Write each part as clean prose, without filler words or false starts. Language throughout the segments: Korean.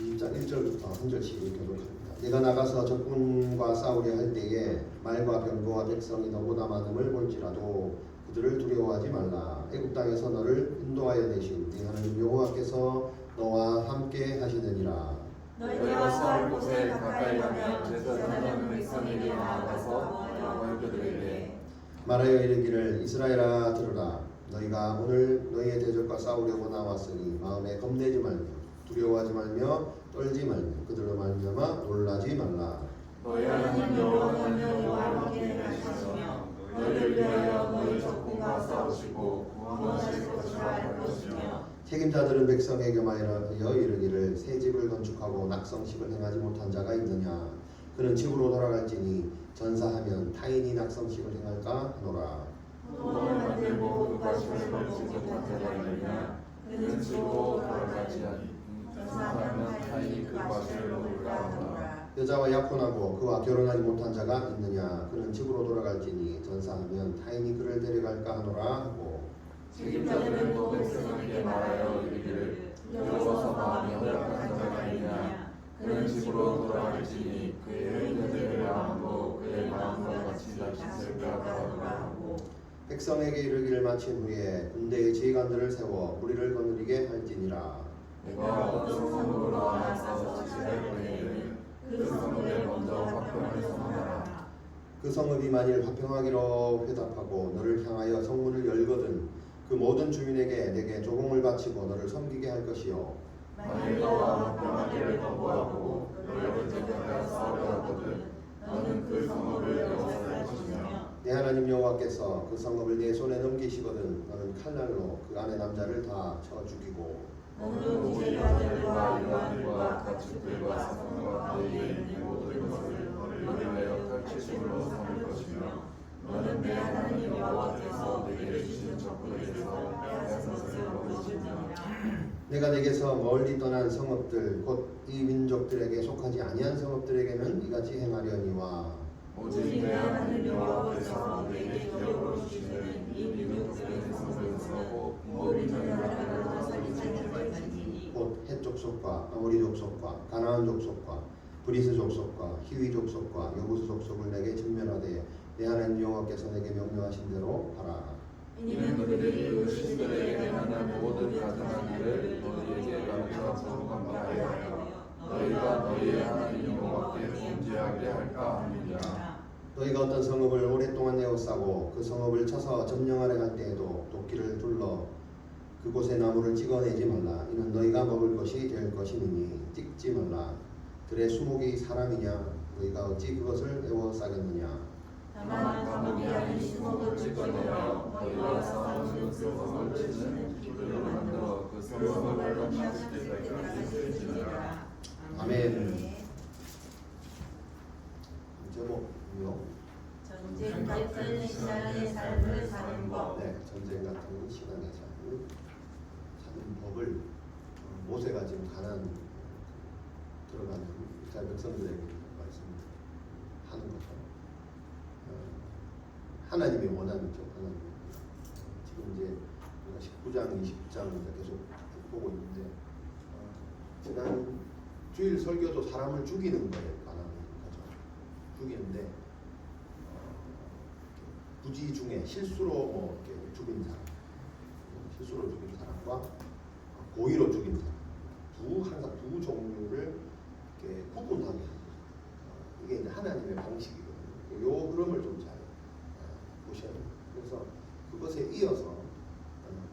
20장 1절부터 한 절씩 교독합니다. 네가 나가서 적군과 싸우려 할 때에 말과 병거와 백성이 너보다 많음을 볼지라도 그들을 두려워하지 말라. 애굽 땅에서 너를 인도하여 내신 네 하나님 여호와께서 너와 함께 하시느니라. 너희가 설 곳에 가까이 가면 제사장은 백성에게 나아가서 여호와의 그들에게 말하여 이르기를 이스라엘아 들으라. 너희가 오늘 너희의 대적과 싸우려고 나왔으니 마음에 겁내지 말며 두려워하지 말며 떨지 말며 그들로 말미암아 놀라지 말라. 너희 하나님 여호와는 함께 하시며 너희를 위하여 너희 적군과 싸우시고 구원하실 것이라 할 것이며 책임자들은 백성에 겸하여 이르기를 새 집을 건축하고 낙성식을 행하지 못한 자가 있느냐. 그는 집으로 돌아갈지니 전사하면 타인이 낙성식을 행할까 하노라. 돈을 만들고 가시를 걸지 못한 자가 있느냐. 그는 집으로 돌아갈지니 전사하면 타인이 그 가시를 먹을까 하노라. 여자와 약혼하고 그와 결혼하지 못한 자가 있느냐. 그는 집으로 돌아갈지니 전사하면 타인이 그를 데려갈까 하노라 하고 책임자들은 또 백성에게 말하여 이르기를 여호와서 마음이 허락한 자가 있느냐. 그는 집으로 돌아갈지니 그의 은혜를 마음으로 그의 마음과 같이 다시실까 하노라 하고 백성에게 이르기를 마친 후에 군대의 지휘관들을 세워 무리를 거느리게 할지니라. 내가 어떤 성읍으로 나아서 지시할 때에는 그 성읍에 먼저 화평을 선언하라. 그 성읍이 만일 화평하기로 회답하고 너를 향하여 성문을 열거든 그 모든 주민에게 내게 조공을 바치고 너를 섬기게 할 것이요. 만일 너와 화평하기를 거부하고 너를 언제까지 싸우려 하거든 너는 그 성읍을 에워쌀 것이며 내 하나님 여호와께서 그 성읍을 내 손에 넘기시거든 너는 칼날로 그 안에 남자를 다 쳐 죽이고 너는 이제자들과 요한들과 가축들과 사슴과 너희의 있는 모든 것을 너를 위하여 칼치심으로 삼을 것이며 너는 내 하나님 여호와께서 내게 주신 적군에게서 빼앗은 것을 거두시느니라. 내가 내게서 멀리 떠난 성읍들 곧 이 민족들에게 속하지 아니한 성읍들에게는 이같이 행하려니와 오직 내 하나님 여호와께서 내게 기업으로 주시는 이 민족들의 성읍에서 모든 나라를 살리지 말지니 곧 헷 족속과 아모리 족속과 가나안 족속과 브리스 족속과 히위 족속과 여부스 족속을 내게 진멸하되 내 하나님 여호와께서 내게 명령하신 대로 하라. 이는 그들이 그 신들에게 행하는 모든 가증한 일을 너희에게 가르쳐 전공하게 하여 너희가 너희의 하나님 여호와께 범죄하게 할까 함이니라. 너희가 어떤 성읍을 오랫동안 에워싸고 그 성읍을 쳐서 점령하려 할 때에도 도끼를 둘러 그곳에 나무를 찍어내지 말라. 이는 너희가 먹을 것이 될 것이니 찍지 말라. 들의 수목이 사람이냐 너희가 어찌 그것을 에워싸겠느냐. 다만 감옥이 아닌 수목을 찍어내어 너희와 싸우는 그 성을 치는 기술을 만들어 그 성을 건축할 때까지 쓰시니라. 아멘. 제목요. 전쟁 같은 신앙의 삶을 사는 법. 네, 전쟁 같은 신앙의 삶을 사는 법을 모세가 지금 가나안 들어가는 이스라엘 백성들에게 말씀하는 거죠. 하나님이 원하는죠. 하나님. 지금 이제 우리가 19장, 20장 계속 보고 있는데 지난 주일 설교도 사람을 죽이는 거예요. 말하는 거죠. 죽이는데 부지 중에 실수로 이렇게 죽인 사람, 실수로 죽인 사람과 고의로 죽인 사람, 항상 두 종류를 이렇게 구분하게 합니다. 이게 이제 하나님의 방식이거든요. 요 흐름을 좀 잘 보셔야 돼요. 그래서 그것에 이어서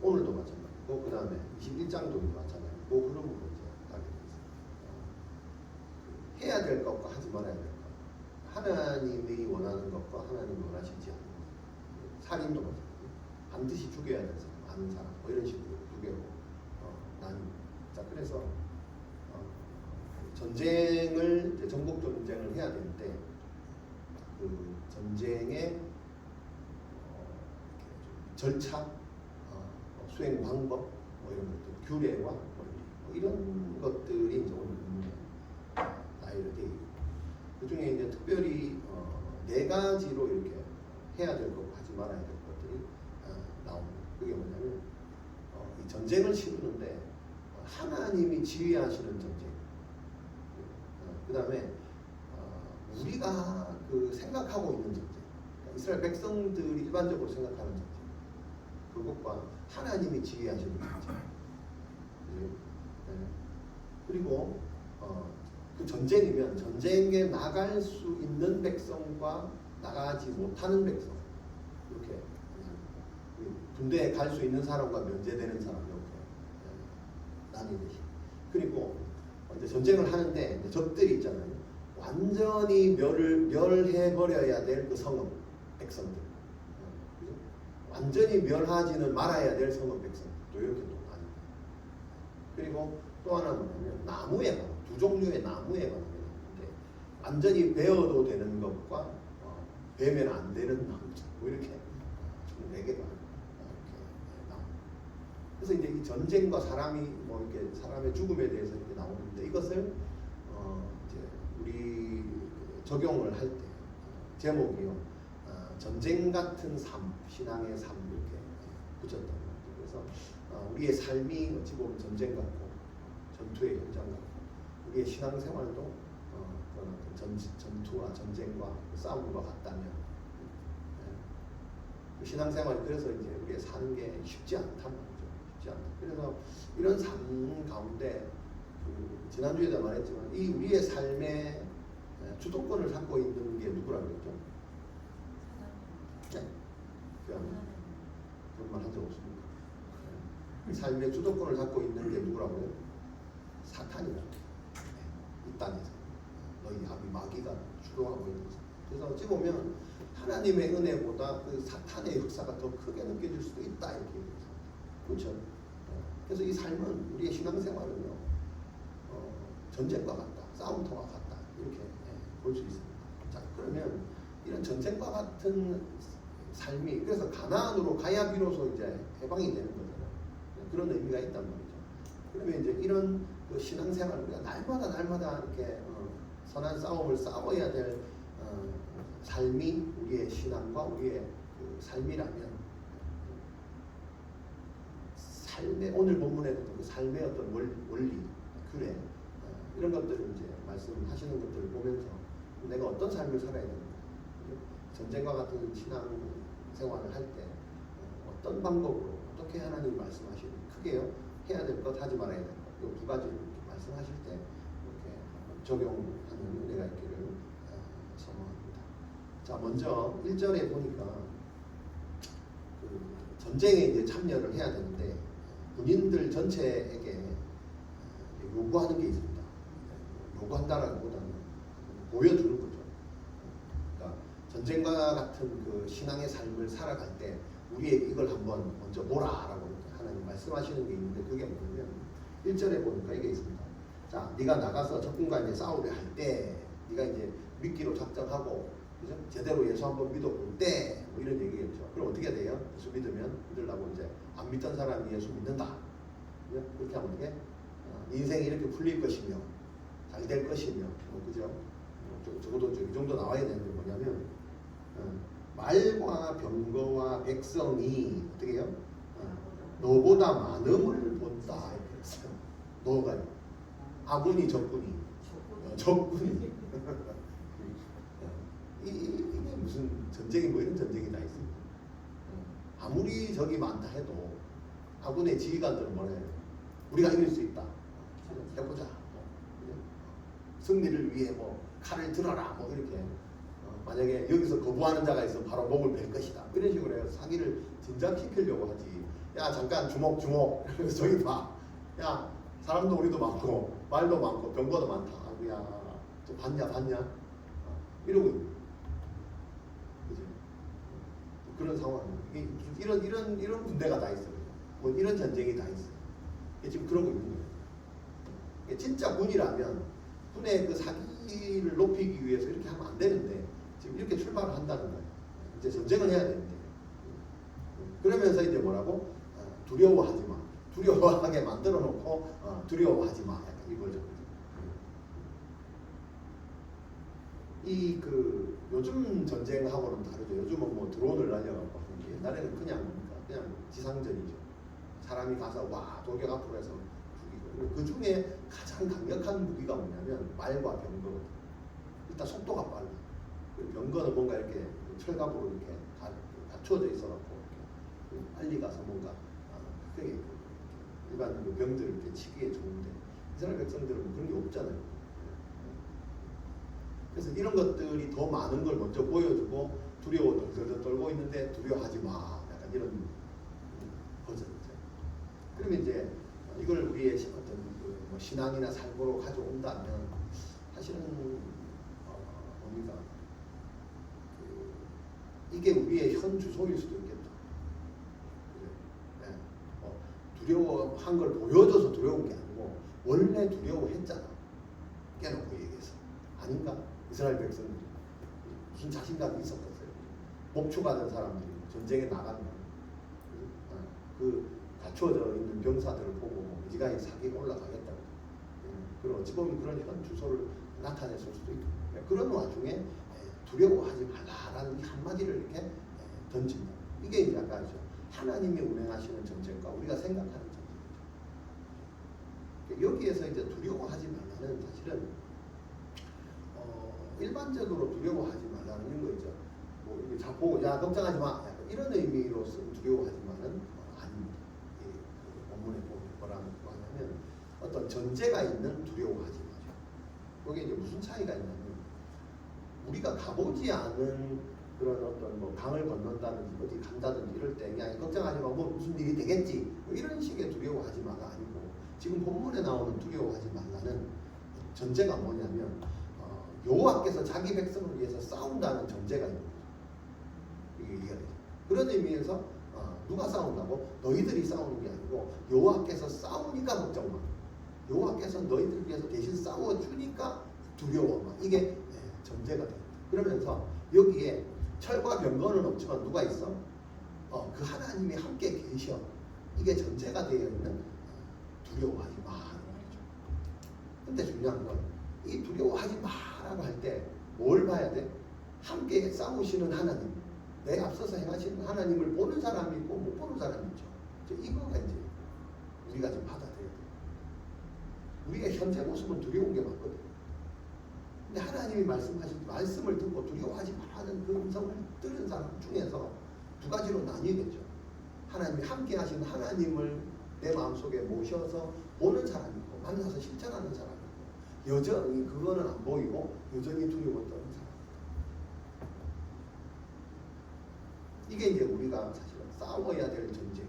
오늘도 마찬가지고 그 다음에 21장도 마찬가지고 그 흐름으로 이제 가게 되어 있어요. 해야 될 것과 하지 말아야 될 것, 하나님이 원하는 것과 하나님이 원하시지 않는 것, 살인도 마찬가지고 반드시 죽여야 될 사람, 아는 사람 뭐 이런 식으로 두 개로 나뉩니다. 자, 그래서 전쟁을 이제 전국 전쟁을 해야 되는데 그 전쟁의 절차, 수행 방법, 뭐 이런 것들, 규례와 원리, 이런 것들이 이제 오늘 나열되어 있고 그 중에 이제 특별히 네 가지로 이렇게 해야 될 거고 하지 말아야 될 것들이 나옵니다. 그게 뭐냐면 이 전쟁을 치르는데 하나님이 지휘하시는 전쟁, 그 다음에 우리가 그 생각하고 있는 전쟁, 그러니까 이스라엘 백성들이 일반적으로 생각하는 전쟁, 그것과 하나님이 지휘하시는 전쟁. 네. 그리고 그 전쟁이면 전쟁에 나갈 수 있는 백성과 나가지 못하는 백성, 이렇게 군대에 갈 수 있는 사람과 면제되는 사람 이렇게 나뉘듯이. 그리고 이제 전쟁을 하는데 이제 적들이 있잖아요. 완전히 멸해 버려야 될 그 성읍 백성들, 완전히 멸하지는 말아야 될 성읍 백성들, 또 이렇게 또 나뉘고. 그리고 또 하나 뭐냐면 나무에 관한, 두 종류의 나무에 관한 게 나오는데 완전히 베어도 되는 것과 베면 안 되는 나무, 뭐 이렇게 총 4개가 이렇게 나옵니다. 그래서 이제 이 전쟁과 사람이 뭐 이렇게 사람의 죽음에 대해서 이렇게 나오는데 이것을 이제 우리 적용을 할 때 제목이요, 전쟁 같은 삶, 신앙의 삶 이렇게 붙였던 것 같아요. 그래서 우리의 삶이 어찌 보면 전쟁 같고 전투의 현장 같고 우리의 신앙생활도 그런 어떤 전투와 전쟁과 싸움과 같다면 그 신앙생활이 그래서 이제 우리가 사는 게 쉽지 않단 말이죠. 쉽지 않다. 그래서 이런 삶 가운데 지난주에도 말했지만 이 우리의 삶의 주도권을 잡고 있는 게 누구라고 그랬죠? 네? 그런 말 한 적 없습니까? 이 삶의 주도권을 잡고 있는 게 누구라고 해요? 사탄이라고. 이 땅에서 너희 아비 마귀가 주도하고 있는 거죠. 그래서 어찌 보면 하나님의 은혜보다 그 사탄의 역사가 더 크게 느껴질 수도 있다 이렇게 얘기합니다. 그렇죠? 그래서 이 삶은 우리의 신앙생활은요 전쟁과 같다, 싸움터와 같다 이렇게 볼 수 있습니다. 자, 그러면 이런 전쟁과 같은 삶이 그래서 가나안으로 가야 비로소 이제 해방이 되는 거잖아요. 그런 의미가 있단 말이죠. 그러면 이제 이런 그 신앙생활 우리가 날마다 이렇게 선한 싸움을 싸워야 될 삶이 우리의 신앙과 우리의 그 삶이라면 삶의 오늘 본문에 그 삶의 어떤 원리, 규례 이런 것들을 이제 말씀하시는 것들을 보면서 내가 어떤 삶을 살아야 되는가, 전쟁과 같은 신앙 생활을 할 때 어떤 방법으로 어떻게 하나님이 말씀하시는 크게요 해야 될 것 하지 말아야 될 것 이 두 가지를 말씀하실 때 이렇게 적용하는 은혜가 있기를 소망합니다. 자, 먼저 1절에 보니까 그 전쟁에 이제 참여를 해야 되는데 군인들 전체에게 요구하는 게 있습니다. 요구한다라기보다는 보여주는 거죠. 그러니까 전쟁과 같은 그 신앙의 삶을 살아갈 때 우리에게 이걸 한번 먼저 보라라고 하나님 말씀하시는 게 있는데 그게 뭐냐면 1절에 보니까 이게 있습니다. 자, 네가 나가서 적군과 이제 싸우려 할 때 네가 이제 믿기로 작정하고 그죠? 제대로 예수 한번 믿어볼 때 뭐 이런 얘기겠죠. 그럼 어떻게 돼요? 예수 믿으려고 이제 안 믿던 사람이 예수 믿는다. 그죠? 그렇게 하면 어떻게? 인생이 이렇게 풀릴 것이며 잘 될 것이며 그죠? 적어도 이 정도 나와야 되는 게 뭐냐면 말과 병거와 백성이 어떻게 해요? 너보다 많음을 본다 이렇게 했어요. 너가 아군이 적군이 이게 무슨 전쟁이 뭐 이런 전쟁이 다 있어요. 아무리 적이 많다 해도 아군의 지휘관들은 뭐라 해요? 우리가 이길 수 있다. 해보자. 승리를 위해 뭐 칼을 들어라 뭐 이렇게 만약에 여기서 거부하는 자가 있으면 바로 목을 벨 것이다 이런 식으로 해서 사기를 진작시키려고 하지. 야 잠깐 주목 그래서 저기 봐야 사람도 우리도 많고 말도 많고 병거도 많다. 아구야 저 봤냐 이러고 있는 그죠? 그런 상황. 이런 군대가 다 있어요. 뭐 이런 전쟁이 다 있어요. 지금 그러고 있는 거예요. 진짜 군이라면 군의 그 사기를 높이기 위해서 이렇게 하면 안 되는데 지금 이렇게 출발을 한다는 거예요. 이제 전쟁을 해야 되는데 그러면서 이제 뭐라고? 두려워하지 마. 두려워하게 만들어 놓고 두려워하지 마. 약간 이거죠. 이 그 요즘 전쟁하고는 다르죠. 요즘은 뭐 드론을 날려갖고 옛날에는 그냥 지상전이죠. 사람이 가서 와 돌격 앞으로 해서 무기고 그 중에 가장 강력한 무기가 뭐냐면 말과 병거. 일단 속도가 빨라. 병거는 뭔가 이렇게 철갑으로 이렇게 갖춰져 있어갖고 빨리 가서 뭔가 크게 일반 병들을 이렇게 치기에 좋은데 이스라엘 백성들은 그런 게 없잖아요. 그래서 이런 것들이 더 많은 걸 먼저 보여주고 두려워 덜덜 떨고 있는데 두려워하지 마. 약간 이런 버전이죠. 그러면 이제 이걸 우리의 어떤 뭐 신앙이나 삶으로 가져온다면 사실은 뭡니까? 이게 우리의 현 주소일 수도 있겠다. 네. 두려워한 걸 보여줘서 두려운 게 아니고 원래 두려워했잖아. 깨놓고 얘기해서. 아닌가? 이스라엘 백성들이 무슨 자신감이 있었겠어요. 목초가는 사람들이 전쟁에 나가는 그 갖추어져 있는 병사들을 보고 네가 사기가 올라가겠다고. 그리고 어찌 보면 그런 현 주소를 나타냈을 수도 있고. 그런 와중에 두려워하지 말라라는 한마디를 이렇게 던진다. 이게 이제 아까 하죠. 하나님이 운행하시는 전쟁과 우리가 생각하는 전쟁. 여기에서 이제 두려워하지 말라는 사실은 일반적으로 두려워하지 말라는 이런 거 있죠. 뭐 이렇게 자꾸 야 걱정하지 마. 약간 이런 의미로 쓴 두려워하지만은 아닙니다. 그 본문에 보면 뭐라고 하냐면 어떤 전제가 있는 두려워하지 마죠. 여기 이제 무슨 차이가 있냐면 우리가 가보지 않은 그런 어떤 뭐 강을 건넌다든지 어디 간다든지 이럴 때 그냥 걱정하지 마. 뭐 무슨 일이 되겠지. 뭐 이런 식의 두려워하지 마가 아니고 지금 본문에 나오는 두려워하지 말라는 전제가 뭐냐면 여호와께서 자기 백성을 위해서 싸운다는 전제가 있는 거죠. 이게 이해가 되죠. 그런 의미에서 누가 싸운다고? 너희들이 싸우는 게 아니고 여호와께서 싸우니까 걱정 마. 여호와께서 너희들 위해서 대신 싸워주니까 두려워 마. 이게 전제가 됩니다. 그러면서 여기에 철과 병거는 없지만 누가 있어? 그 하나님이 함께 계셔. 이게 전제가 되어 있는 두려워하지 마 하는 거죠. 근데 중요한 건 이 두려워하지 마라고 할 때 뭘 봐야 돼? 함께 싸우시는 하나님, 내 앞서서 행하시는 하나님을 보는 사람이 있고 못 보는 사람이 있죠. 이거가 이제 우리가 좀 받아들여야 돼. 우리의 현재 모습은 두려운 게 맞거든. 근데 하나님이 말씀하신 말씀을 듣고 두려워하지 말라는 그 음성을 들은 사람 중에서 두 가지로 나뉘겠죠. 하나님이 함께 하시는 하나님을 내 마음속에 모셔서 보는 사람이 있고 만나서 실천하는 사람이 있고 여전히 그거는 안 보이고 여전히 두려웠던 사람. 이게 이제 우리가 사실은 싸워야 될 전쟁,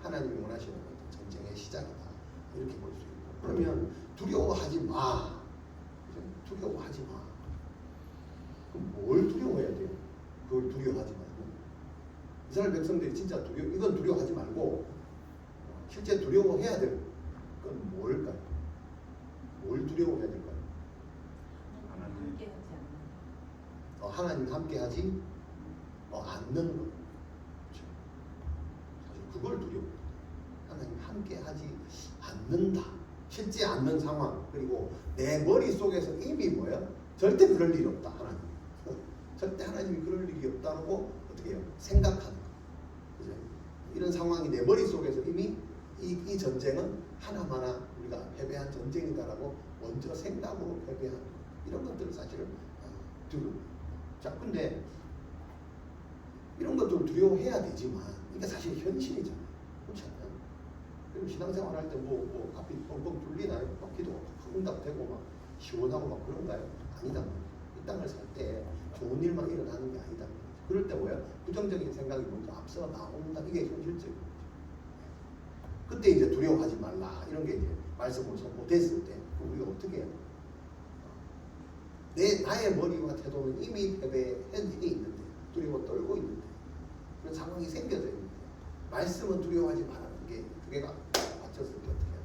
하나님이 원하시는 어떤 전쟁의 시작이다 이렇게 볼 수 있고. 그러면 두려워하지 마. 두려워하지 마. 그럼 뭘 두려워해야 돼요? 그걸 두려워하지 말고. 이스라엘 백성들이 진짜 이건 두려워하지 말고 실제 두려워해야 될 건 뭘까요? 뭘 두려워해야 될까요? 함께 하지 않는 하나님 함께하지 않는 것. 그렇죠? 사실 그걸 두려워. 하나님 함께하지 않는다. 실제 않는 상황. 그리고 내 머릿속에서 이미 뭐야? 절대 그럴 일이 없다. 하나님. 절대 하나님이 그럴 일이 없다고 어떻게 해요? 생각하는 거. 그죠? 이런 상황이 내 머릿속에서 이미 이 전쟁은 하나마나 우리가 패배한 전쟁이다라고 먼저 생각으로 패배하는 거. 이런 것들을 사실은 두려워. 자, 근데 이런 것들을 두려워해야 되지만 이게 사실 현실이잖아요. 그렇지 않나요? 그럼 신앙생활 할 때 뭐 앞이 뻥뻥 뚫리나요? 막 기도가 응답되고 막 시원하고 막 그런가요? 아니다. 이 땅을 살 때 좋은 일만 일어나는 게 아니다. 그럴 때 뭐야? 부정적인 생각이 먼저 앞서 나온다. 이게 현실적인 거죠. 그때 이제 두려워하지 말라. 이런 게 이제 말씀으로 선포됐을 때 우리가 어떻게 해요? 나의 머리와 태도는 이미 패배해 있는데 두려워 떨고 있는데 그런 상황이 생겨져 있는데 말씀은 두려워하지 말라는 게 두 개가 맞췄을 때 어떻게 해요?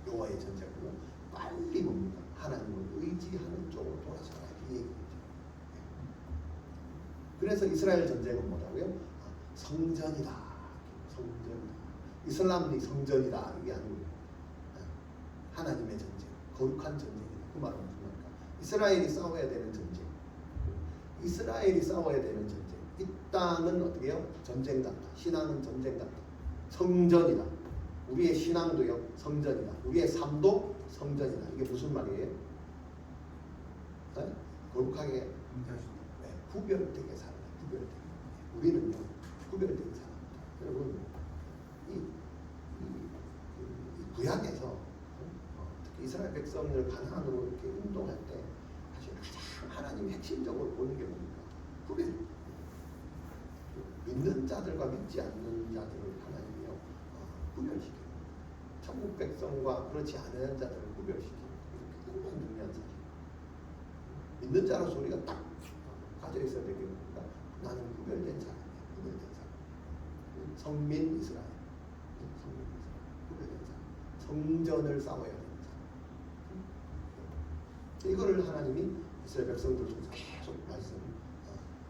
여호와의 전쟁으로 빨리 뭡니까? 하나님을 의지하는 쪽으로 돌아서라 이 얘기죠. 그래서 이스라엘 전쟁은 뭐라고요? 성전이다. 성전이다. 이슬람이 성전이다. 이게 아니고 하나님의 전쟁, 거룩한 전쟁이다. 그 말은 무슨 말일까? 이스라엘이 싸워야 되는 전쟁. 이스라엘이 싸워야 되는 전쟁. 이 땅은 어떻게 해요? 전쟁 같다. 신앙은 전쟁 같다. 성전이다. 우리의 신앙도요 성전이다. 우리의 삶도 성전이다. 이게 무슨 말이에요? 네? 거룩하게 네, 구별되게 살아요. 구별되게. 우리는요 구별되게 살아갑니다. 여러분 이 구약에서 특히 이스라엘 백성을 가나안으로 이렇게 운동할 때 사실 가장 하나님이 핵심적으로 보는 게 뭡니까? 구별. 믿는 자들과 믿지 않는 자들을 하나님이요 구별시키고 천국 백성과 그렇지 않은 자들을 구별시키고 이렇게 굉장히 중요한 사실. 믿는 자로서 우리가 딱 가져 있어야 되는 게 뭡니까? 나는 구별된 사람이야. 구별된 사람. 성민 이스라엘. 성민 이스라엘. 구별된 사람. 성전을 싸워야 되는 사람. 이거를 하나님이 이스라엘 백성들 통해서 계속 말씀하시는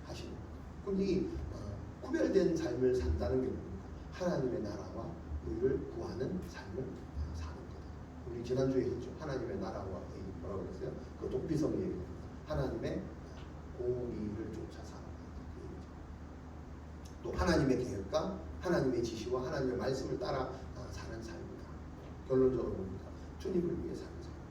거예요. 그럼 이 구별된 삶을 산다는 게 뭡니까? 하나님의 나라와 의를 구하는 삶을 사는 거다. 우리 지난주에 했죠. 하나님의 나라와 의 뭐라고 그랬어요? 그 독비성 얘기입니다. 하나님의 공의를 쫓아 사는 거다. 또 하나님의 계획과 하나님의 지시와 하나님의 말씀을 따라 사는 삶이다. 결론적으로 뭡니까? 주님을 위해 사는 삶입니다.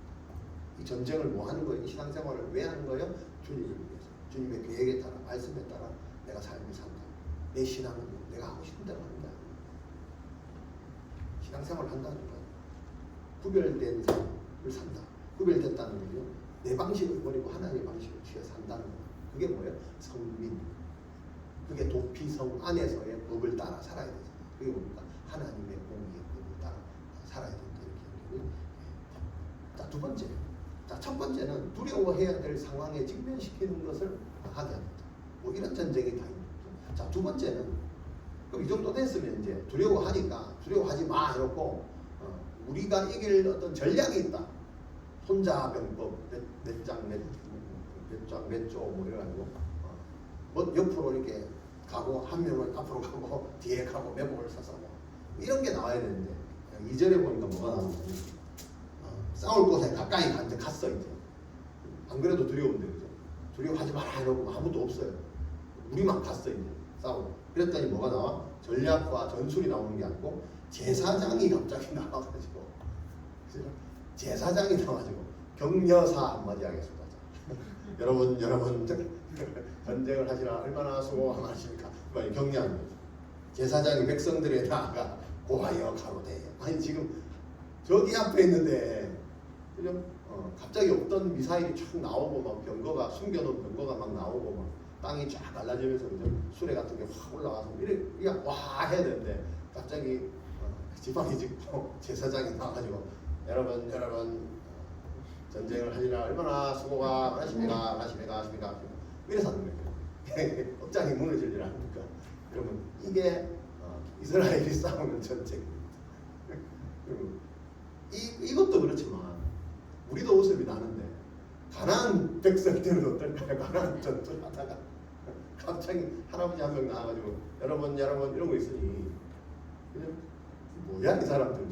이 전쟁을 뭐 하는 거예요? 이 신앙생활을 왜 하는 거예요? 주님을 위해서. 주님의 계획에 따라 말씀에 따라 내가 삶을 산다. 내 신앙은 내가 하고 싶은 대로 하는 게 아니에요. 신앙생활을 한다는 건 구별된 삶을 산다. 구별됐다는 거죠. 내 방식을 버리고 하나님의 방식을 취해 산다는 거. 그게 뭐예요? 성민. 그게 도피성 안에서의 법을 따라 살아야 되잖아요. 그게 뭡니까? 하나님의 공의의 법을 따라 살아야 된다. 이렇게 얘기를. 자, 두 번째. 자, 첫 번째는 두려워해야 될 상황에 직면시키는 것을 하게 합니다. 뭐 이런 전쟁이 다 있는 거죠. 자, 두 번째는 그럼 이 정도 됐으면 이제 두려워하니까 두려워하지 마 이렇고 우리가 이길 어떤 전략이 있다. 손자병법 몇조 뭐 이래가지고 뭐 옆으로 이렇게 가고 한 명은 앞으로 가고 뒤에 가고 매복을 서서 뭐 이런 게 나와야 되는데 2절에 보니까 뭐가 나오냐 싸울 곳에 가까이 갔어 이제 안 그래도 두려운데 그죠? 두려워하지 마라 이러고 아무도 없어요. 우리만 갔어 이제 싸우고 그랬더니 뭐가 나와? 전략과 전술이 나오는 게 아니고 제사장이 갑자기 나와가지고 그죠? 제사장이 나와가지고 격려사 한마디 하겠습니다. 여러분 전쟁을 하시라 얼마나 수고하십니까? 격려하는 거죠. 제사장이 백성들에 나아가 고하여 가로되 아니 지금 저기 앞에 있는데 그죠? 갑자기 없던 미사일이 쫙 나오고 막 병거가 숨겨놓은 병거가 막 나오고 막 땅이 쫙 갈라지면서 그죠? 수레 같은 게 확 올라와서 이래 와 해야 되는데 갑자기 지팡이 짚고 제사장이 나와가지고 여러분 전쟁을 하시라 얼마나 수고가 많으십니까? 이래서 하는 거예요. 업장이 무너질 일 아닙니까? 여러분 이게 이스라엘이 싸우는 전쟁입니다. 이것도 그렇지만 우리도 웃음이 나는데 가나안 백성들은 어떨까요? 가나안 전투를 하다가 갑자기 할아버지 한 명 나와가지고 여러분 이런 거 있으니 그냥 뭐야 이 사람들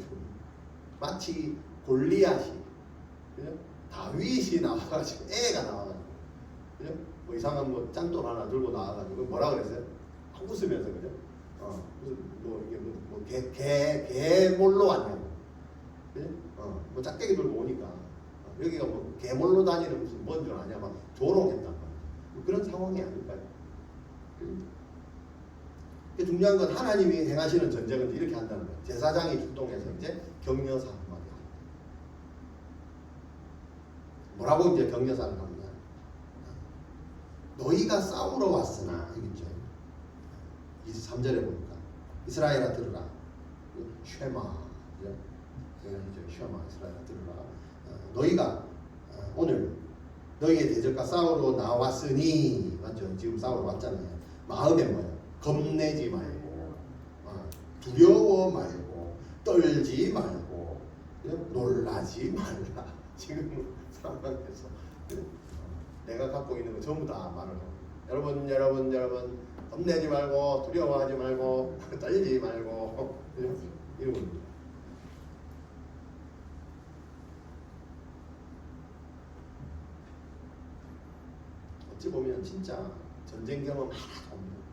마치 골리앗이 그냥 다윗이 나와가지고 애가 나와가지고 그냥 뭐 이상한 뭐 짱돌 하나 들고 나와가지고 뭐라 그랬어요? 웃으면서 그죠? 무슨 뭐 이게 뭐 개몰로 왔냐고 그죠? 뭐 짝대기 들고 오니까 여기가 뭐 개몰로 다니는 무슨 뭔 줄 아냐 막 조롱했단 말이에요. 그런 상황이 아닐까요? 중요한 건 하나님이 행하시는 전쟁은 이렇게 한다는 거예요. 제사장이 출동해서 이제 격려사 한마디 합니다. 뭐라고 이제 격려사를 합니다. 너희가 싸우러 왔으나 이겠죠. 23절에 보니까 이스라엘아 들으라. 쉐마 쉐마 이스라엘아 들으라. 너희가 오늘 너희의 대적과 싸우러 나왔으니 맞죠? 지금 싸우러 왔잖아요. 마음에 뭐예요? 겁내지 말고 두려워 말고 떨지 말고 놀라지 말라. 지금 상황에서 내가 갖고 있는 거 전부 다 말을 하고 여러분 겁내지 말고 두려워하지 말고 떨지 말고 이런 겁니다. 어찌 보면 진짜 전쟁 경험 하나도 없는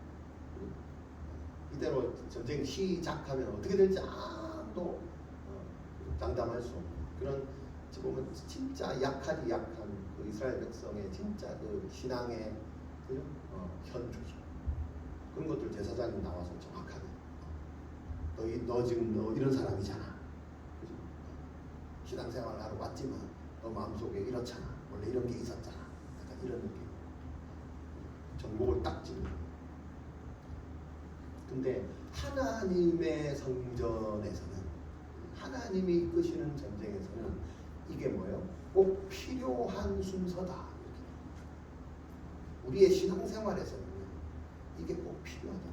이대로 전쟁 시작하면 어떻게 될지 아무도 장담할 수 없는 그런 어찌 보면 진짜 약하디 약한 그 이스라엘 백성의 진짜 그 신앙의 그죠? 현주소 그런 것들 제사장이 나와서 정확하게 너 지금 너 이런 사람이잖아. 그죠? 신앙생활을 하러 왔지만 너 마음속에 이렇잖아. 원래 이런 게 있었잖아. 약간 이런 느낌. 정복을 딱 찍는. 근데 하나님의 성전에서는 하나님이 이끄시는 전쟁에서는 이게 뭐예요? 꼭 필요한 순서다. 우리의 신앙생활에서는 이게 꼭 필요하다.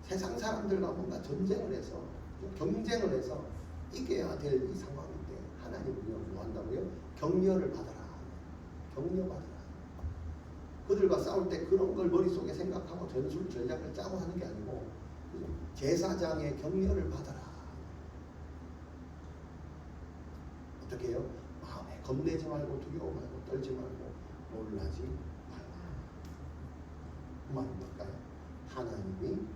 세상 사람들과 뭔가 전쟁을 해서 경쟁을 해서 이겨야 될 이 상황인데 하나님은요 뭐 한다고요? 격려를 받아라. 격려받아라. 그들과 싸울 때 그런 걸 머릿속에 생각하고 전술 전략을 짜고 하는 게 아니고 제사장의 격려를 받아라. 어떻게 해요? 마음에 겁내지 말고 두려워 말고 떨지 말고 놀라지 말라. 그 말은 뭘까요? 하나님이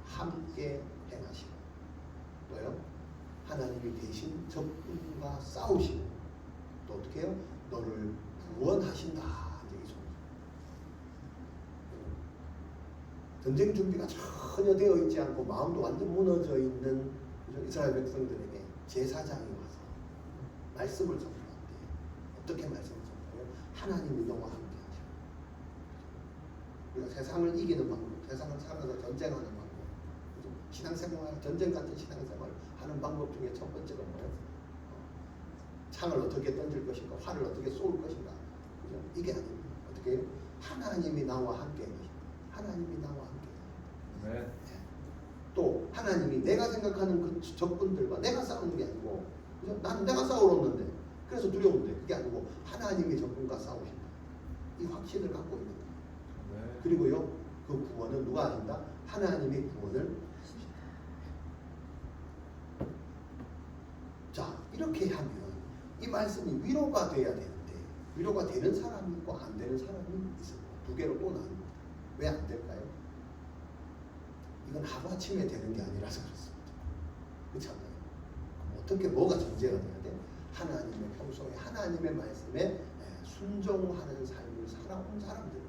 함께 행하시고 또요? 하나님이 대신 적군과 싸우시고 또 어떻게 해요? 너를 구원하신다. 이제 이 소리죠. 전쟁 준비가 전혀 되어 있지 않고 마음도 완전 무너져 있는 이스라엘 백성들에게 제사장이 와서 말씀을 전하는데 어떻게 말씀을 전해요? 하나님이 너와 함께 하시고 우리가 세상을 이기는 방법, 세상을 살아서 전쟁하는 방법, 신앙생활, 전쟁 같은 신앙생활 하는 방법 중에 첫 번째가 뭐예요? 창을 어떻게 던질 것인가, 활을 어떻게 쏠 것인가, 그죠? 이게 아닙니다. 어떻게 해요? 하나님이 나와 함께 계십니다. 하나님이 나와 함께. 네. 또 하나님이 내가 생각하는 그 적군들과 내가 싸우는 게 아니고, 그죠? 난 내가 싸우러 왔는데 그래서 두려운데 그게 아니고 하나님이 적군과 싸우신다. 이 확신을 갖고 있는 거예요. 네. 그리고요, 그 구원은 누가 하신다? 하나님이 구원을. 자, 이렇게 하면 이 말씀이 위로가 돼야 되는데 위로가 되는 사람이 있고 안 되는 사람이 있습니다. 두 개로 또 나눕니다. 왜 안 될까요? 이건 하루아침에 되는 게 아니라서 그렇습니다. 그렇지 않나요? 어떻게 뭐가 전제가 돼야 돼? 하나님의 평소에 하나님의 말씀에 순종하는 삶을 살아온 사람들은요.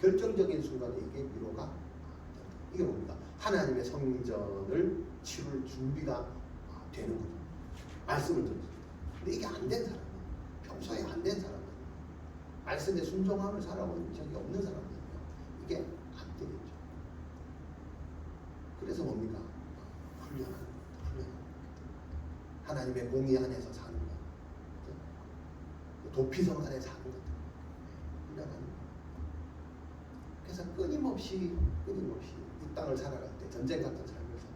결정적인 순간에 이게 위로가 된다. 이게 뭡니까? 하나님의 성전을 치룰 준비가 되는 거죠. 말씀을 듣습니다. 근데 이게 안 된 사람은, 평소에 안 된 사람은, 말씀에 순종함을 살아온 적이 없는 사람은요, 이게 안 되겠죠. 그래서 뭡니까? 훈련하는 겁니다. 하나님의 공의 안에서 사는 것, 도피성 안에 사는 것, 훈련하는 것. 그래서 끊임없이 이 땅을 살아갈 때, 전쟁 같은 삶을 살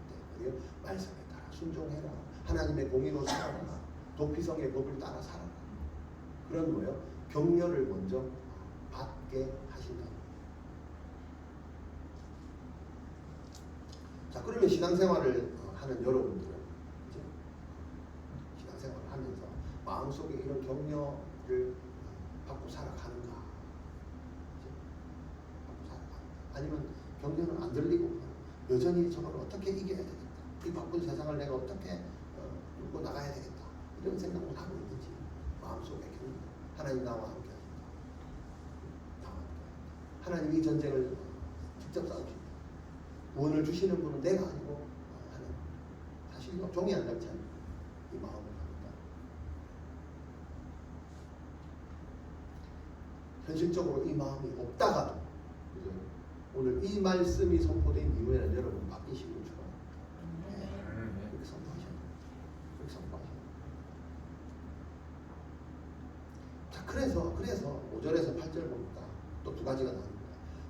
때, 말씀에 따라 순종해라. 하나님의 공의로 살아라. 도피성의 법을 따라 살아라. 그런 거예요. 격려를 먼저 받게 하신다. 자, 그러면 신앙생활을 하는 여러분들은 이제 신앙생활을 하면서 마음속에 이런 격려를 받고 살아가는가? 받고 살아가는가? 아니면 격려는 안 들리고 여전히 저걸 어떻게 이겨야 되겠다. 이 바쁜 세상을 내가 어떻게 끌고 나가야 되겠다. 이런 생각을 하고 있는지 마음속에 격려. 하나님 나와 함께 하신다. 나와 함께 하신다. 하나님이 전쟁을 직접 싸우신다. 구원을 주시는 분은 내가 아니고 하나님. 사실 이거 종이 안 닿지 않는 이 마음을 합니다. 현실적으로 이 마음이 없다가도 그죠? 오늘 이 말씀이 선포된 이후에는 여러분 바뀌시길 축원합니다. 그렇게 선포하셔야 돼요. 그렇게 선포하셔야 돼요. 자, 그래서 5절에서 8절 보니까 또 두 가지가 나옵니다.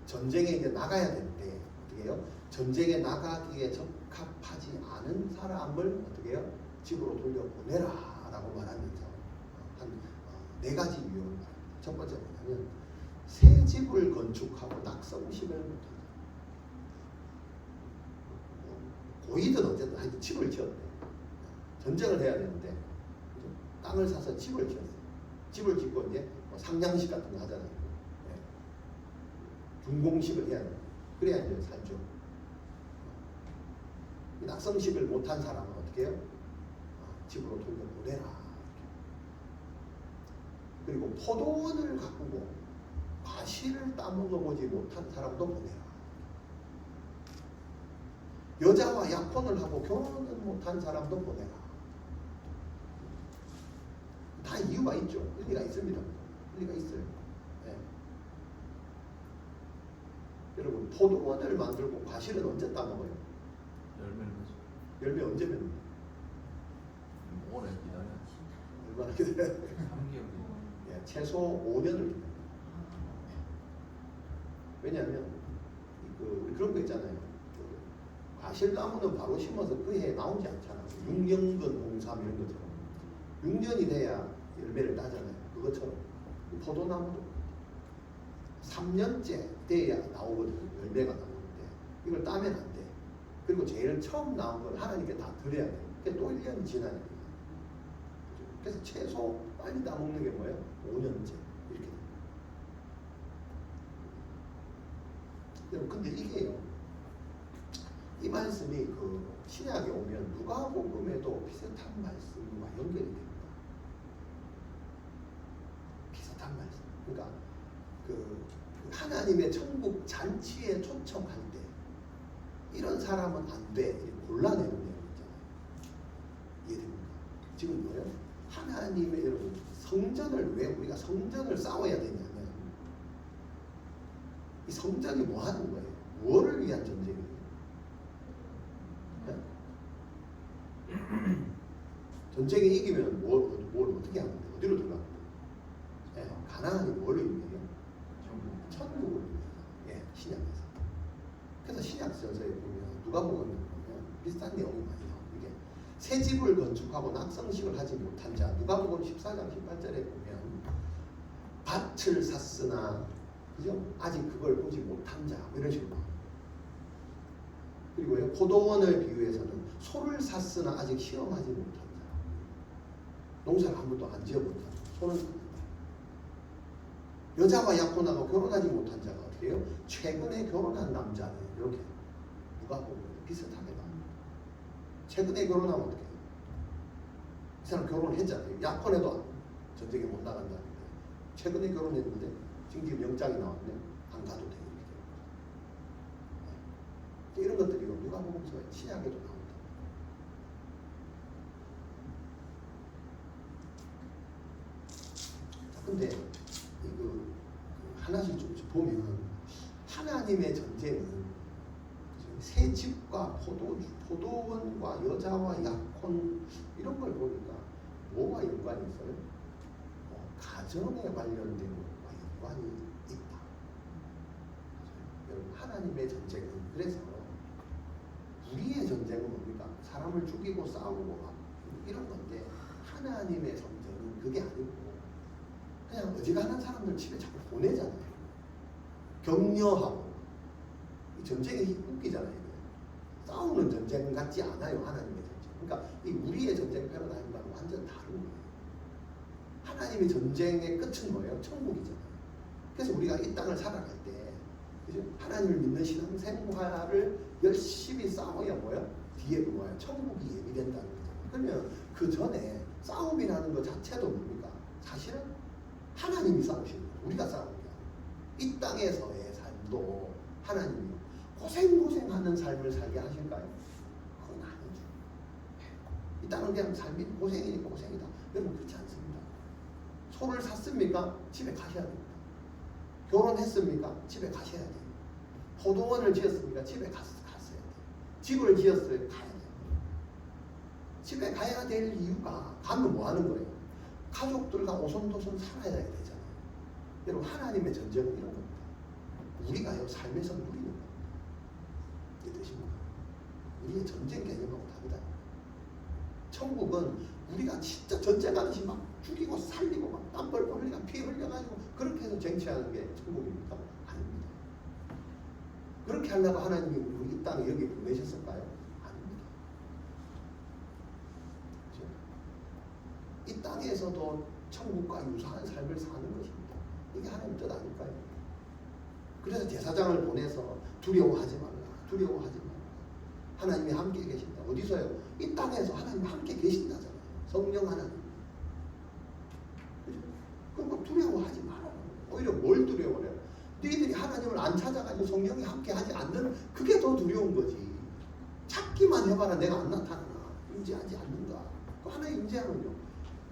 전쟁에 이제 나가야 되는데 어떻게 해요? 전쟁에 나가기에 적합하지 않은 사람을 어떻게 해요? 집으로 돌려보내라 라고 말하면서 한 4가지 유형을 말합니다. 첫 번째 뭐냐면 새 집을 건축하고 낙성식을 못한다. 고이든 어쨌든 하여튼 집을 지었대. 전쟁을 해야 되는데 그죠? 땅을 사서 집을 지었어요. 집을 짓고 이제 뭐 상냥식 같은 거 하잖아요. 네. 준공식을 해야 돼요. 그래야 이제 살죠. 낙성식을 못한 사람은 어떻게 해요? 집으로 돌려보내라. 그리고 포도원을 가꾸고 과실을 따먹어보지 못한 사람도 보내라. 여자와 약혼을 하고 결혼을 못한 사람도 보내라. 다 이유가 있죠. 일리가 있습니다. 일리가 있어요. 네. 여러분 포도원을 만들고 과실은 언제 따먹어요? 열매를 맺어. 열매 언제 맺는? 오래 기다려. 얼마나 기다려야 돼요? 3개월. 예, 최소 5년을 기다려요. 왜냐하면 우리 그런 거 있잖아요. 과실나무는 바로 심어서 그 해에 나오지 않잖아. 6년근 홍삼 이런 것처럼 6년이 돼야 열매를 따잖아요. 그것처럼 포도나무도 3년째 돼야 나오거든요. 열매가 나오는데 이걸 따면 안 돼. 그리고 제일 처음 나온 걸 하나님께 다 드려야 돼. 그게 또 1년이 지나야 돼. 그래서 최소 빨리 따먹는 게 뭐예요? 5년째 이렇게 돼요. 여러분 근데 이게요. 이 말씀이 그 신약에 오면 누가복음에도 비슷한 말씀과 연결이 됩니다. 비슷한 말씀. 그러니까 그 하나님의 천국 잔치에 초청할 때 이런 사람은 안 돼. 골라내는 내용 있잖아요. 이해됩니까? 지금 뭐예요? 하나님의 여러분 성전을 왜 우리가 성전을 싸워야 되냐면 이 성전이 뭐 하는 거예요? 뭐를 위한 전쟁이에요? 전쟁에 이기면 뭘 어떻게 하는데? 어디로 들어가는데? 예, 가나안이 뭘 의미해요? 천국을 의미해요. 예, 신약에서. 그래서 신약서에 보면 누가복음에 보면 비슷한 내용이 많이 나와요. 이게 새 집을 건축하고 낙성식을 하지 못한 자. 누가복음 14장 18절에 보면 밭을 샀으나 그죠? 아직 그걸 보지 못한 자. 이런 식으로 나와요. 그리고요 포도원을 비유해서는 소를 샀으나 아직 시험하지 못한 자. 농사를 한 번도 안 지어본 자. 소는 여자와 약혼하고 결혼하지 못한 자가 어떻게 해요? 최근에 결혼한 남자는 이렇게 누가 보면 비슷하게 나옵니다. 최근에 결혼하면 어떻게 해요? 이 사람 결혼했잖아요. 약혼해도 전쟁에 못 나간다는데 최근에 결혼했는데 지금 영장이 나왔네. 안 가도 돼요. 이런 것들이 누가복음서에 신약에도 나온다. 자, 근데 그 하나씩 좀 보면 하나님의 전쟁은 새 집과 포도원과 여자와 약혼 이런 걸 보니까 뭐와 연관이 있어요? 가정에 관련된 것과 연관이 있다. 여러분 하나님의 전쟁은 그래서 우리의 전쟁은 뭡니까? 사람을 죽이고 싸우고 막 이런 건데 하나님의 전쟁은 그게 아니고 그냥 어지간한 사람들 집에 자꾸 보내잖아요. 격려하고 이 전쟁이 웃기잖아요. 싸우는 전쟁 같지 않아요. 하나님의 전쟁. 그러니까 이 우리의 전쟁 패러다임과는 완전 다른 거예요. 하나님의 전쟁의 끝은 뭐예요? 천국이잖아요. 그래서 우리가 이 땅을 살아갈 때 그죠? 하나님을 믿는 신앙생활을 열심히 싸워야 뭐야? 뒤에 그 뭐야? 천국이 예비된다는 거잖아요. 그러면 그 전에 싸움이라는 것 자체도 뭡니까? 사실은 하나님이 싸우시는 거예요. 우리가 싸우는 게 아니에요. 이 땅에서의 삶도 하나님이 고생하는 삶을 살게 하실까요? 그건 아니죠. 이 땅은 그냥 삶이 고생이니까 고생이다. 여러분 그렇지 않습니다. 소를 샀습니까? 집에 가셔야 됩니다. 결혼했습니까? 집에 가셔야 돼요. 포도원을 지었습니까? 집에 갔어야 돼요. 집을 지었어요? 가야 돼요. 집에 가야 될 이유가 가면 뭐 하는 거예요? 가족들과 오손도손 살아야 되잖아요. 여러분 하나님의 전쟁은 이런 겁니다. 우리가요 삶에서 누리는 겁니다. 이해되십니까? 우리의 전쟁 개념하고 다르다. 천국은 우리가 진짜 전쟁하듯이 막 죽이고 살리고 막 땀벌 흘리고 피 흘려가지고 그렇게 해서 쟁취하는 게 천국입니까? 아닙니다. 그렇게 하려고 하나님이 우리 이 땅에 여기 보내셨을까요? 아닙니다. 그렇죠? 이 땅에서도 천국과 유사한 삶을 사는 것입니다. 이게 하나님 뜻 아닐까요? 그래서 제사장을 보내서 두려워하지 말라. 두려워하지 말라. 하나님이 함께 계신다. 어디서요? 이 땅에서 하나님이 함께 계신다잖아요. 성령 하나님. 그죠? 그럼 막 두려워하지 마라. 오히려 뭘 두려워해요? 너희들이 하나님을 안 찾아가지고 성령이 함께 하지 않는 그게 더 두려운 거지. 찾기만 해봐라. 내가 안 나타나나. 임재하지 않는가. 그 하나의 임재하면요.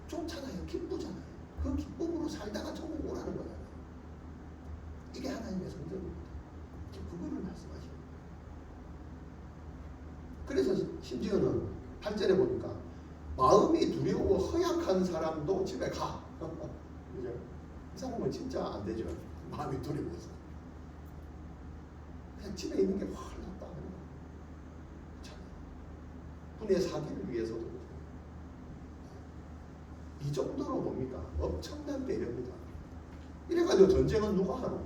좋잖아요. 기쁘잖아요. 그 기쁨으로 살다가 천국 오라는 거잖아요. 이게 하나님의 성전입니다. 그거를 말씀하시는 거예요. 그래서 심지어는 8절에 보니까 마음이 두려워 허약한 사람도 집에 가. 그죠? 이 사람은 진짜 안 되죠. 마음이 두려워서. 그냥 집에 있는 게 훨 낫다. 분의 사기를 위해서도 그렇죠. 이 정도로 뭡니까? 엄청난 배려입니다. 이래가지고 전쟁은 누가 하노?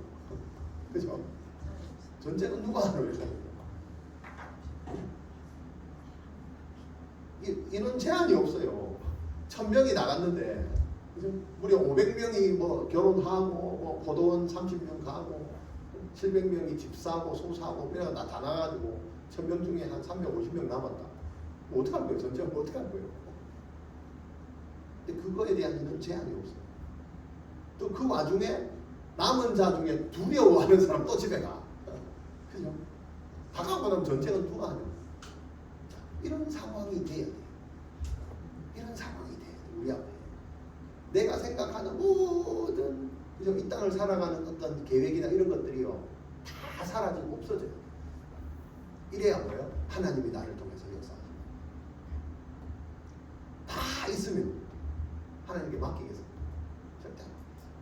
그죠? 전쟁은 누가 하노? 인원 제한이 없어요. 1000명이 나갔는데 무려 500명이 뭐 결혼하고 뭐 고도원 30명 가고 700명이 집 사고 소 사고 이래가 다 나가지고 1000명 중에 한 350명 남았다. 뭐 어떡할 거예요? 전쟁은 어떻게 할 거예요? 근데 그거에 대한 인원 제한이 없어요. 또 그 와중에 남은 자 중에 두려워하는 사람 또 집에 가. 그죠? 다가오고 나면 전쟁은 누가 하냐? 이런 상황이 돼야 돼요. 이런 상황이 돼야 돼요. 우리 앞에. 내가 생각하는 모든 그죠? 이 땅을 살아가는 어떤 계획이나 이런 것들이요. 다 사라지고 없어져요. 이래야 뭐예요? 하나님이 나를 통해서 역사하죠. 다 있으면 하나님께 맡기겠어요. 절대 안 맡기겠어요.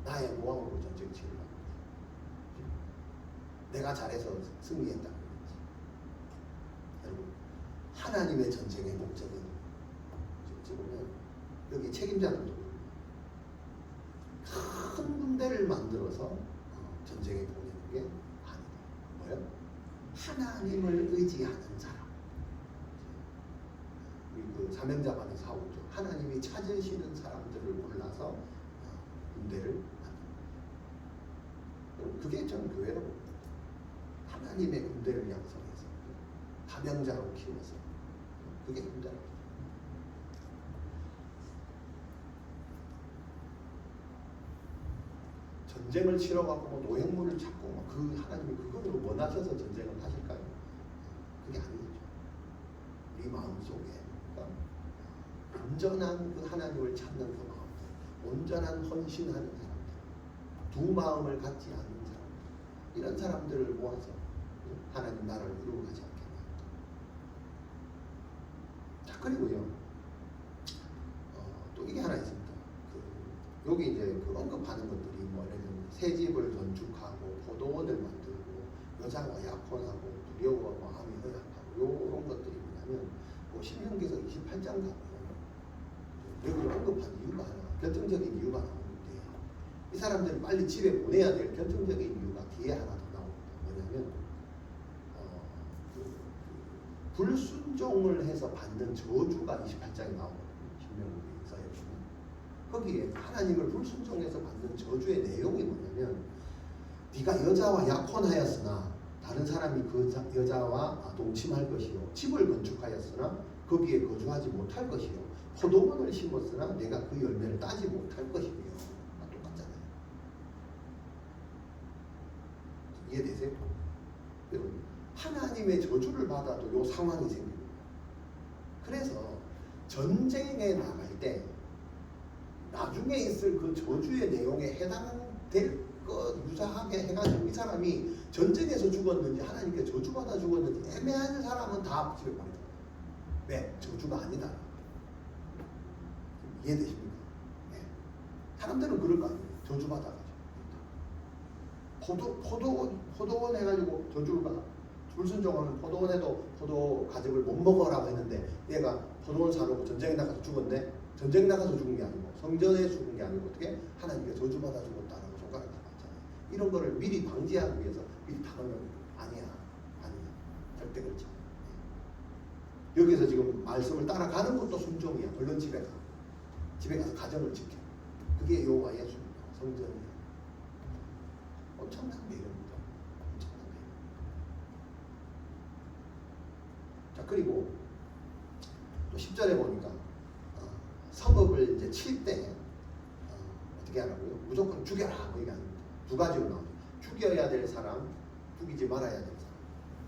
나의 모함으로 전쟁 치르라고. 내가 잘해서 승리했다. 여러분, 하나님의 전쟁의 목적은 보면 여기 책임자들도 큰 군대를 만들어서 전쟁에 보내는 게 아니다. 뭐예요? 하나님을 의지하는 사람. 우리 그 사명자만의 사오죠. 하나님이 찾으시는 사람들을 골라서 군대를 만듭니다. 그게 전 교회라고 봅니다. 하나님의 군대를 양성해서 사명자로 키워서 그게 군대라고. 전쟁을 치러가고 뭐 노획물을 찾고 그 하나님이 그거를 원하셔서 전쟁을 하실까요? 그게 아니죠. 우리 마음속에 그러니까 온전한 그 하나님을 찾는 그 마음들, 온전한 헌신하는 사람들, 두 마음을 갖지 않는 사람들, 이런 사람들을 모아서 하나님 나라를 이루어 가지 않겠냐. 자, 그리고요 또 이게 하나 있습니다. 여기 이제 그 언급하는 것들이 뭐 예를 들면 새 집을 건축하고 포도원을 만들고 여자와 약혼하고 두려워 마음이 허약하고 요런 것들이 뭐냐면 뭐 신명기서 28장 가면 여기를 언급한 이유가 하나 결정적인 이유가 나오는데 이 사람들을 빨리 집에 보내야 될 결정적인 이유가 뒤에 하나 더 나옵니다. 뭐냐면 불순종을 해서 받는 저주가 28장에 나오거든요. 신명기서에 보면 거기에 하나님을 불순종해서 받는 저주의 내용이 뭐냐면 네가 여자와 약혼하였으나 다른 사람이 그 여자와 동침할 것이요 집을 건축하였으나 거기에 거주하지 못할 것이요 포도원을 심었으나 내가 그 열매를 따지 못할 것이며 똑같잖아요. 이해되세요? 여러분 하나님의 저주를 받아도 요 상황이 생깁니다. 그래서 전쟁에 나갈 때 나중에 있을 그 저주의 내용에 해당될 것 유사하게 해가지고 이 사람이 전쟁에서 죽었는지 하나님께 저주받아 죽었는지 애매한 사람은 다 집에 보내요. 왜? 저주가 아니다. 이해되십니까? 네. 사람들은 그럴 거 아니에요. 저주받아가지고 포도원 해가지고 저주를 받아. 불순종하면 포도원에도 포도 가죽을 못 먹어라고 했는데 얘가 포도원 사놓고 전쟁에 나가서 죽었네. 전쟁 나가서 죽은 게 아니고 성전에 죽은 게 아니고 어떻게 하나님께 저주받아 죽었다라고 손가락을 잡았잖아요. 이런 거를 미리 방지하기 위해서 미리 당하면 아니야 절대 그렇지 않아요. 여기서 지금 말씀을 따라가는 것도 순종이야. 얼른 집에 가서 가정을 지켜. 그게 여호와의 예수입니다. 성전이야. 엄청난 매력입니다. 엄청난 매력. 자, 그리고 또 10절에 보니까 성읍을 이제 칠 때 어떻게 하라고요? 무조건 죽여라 뭐 이게 아닙니다. 두 가지로 나오죠. 죽여야 될 사람, 죽이지 말아야 될 사람.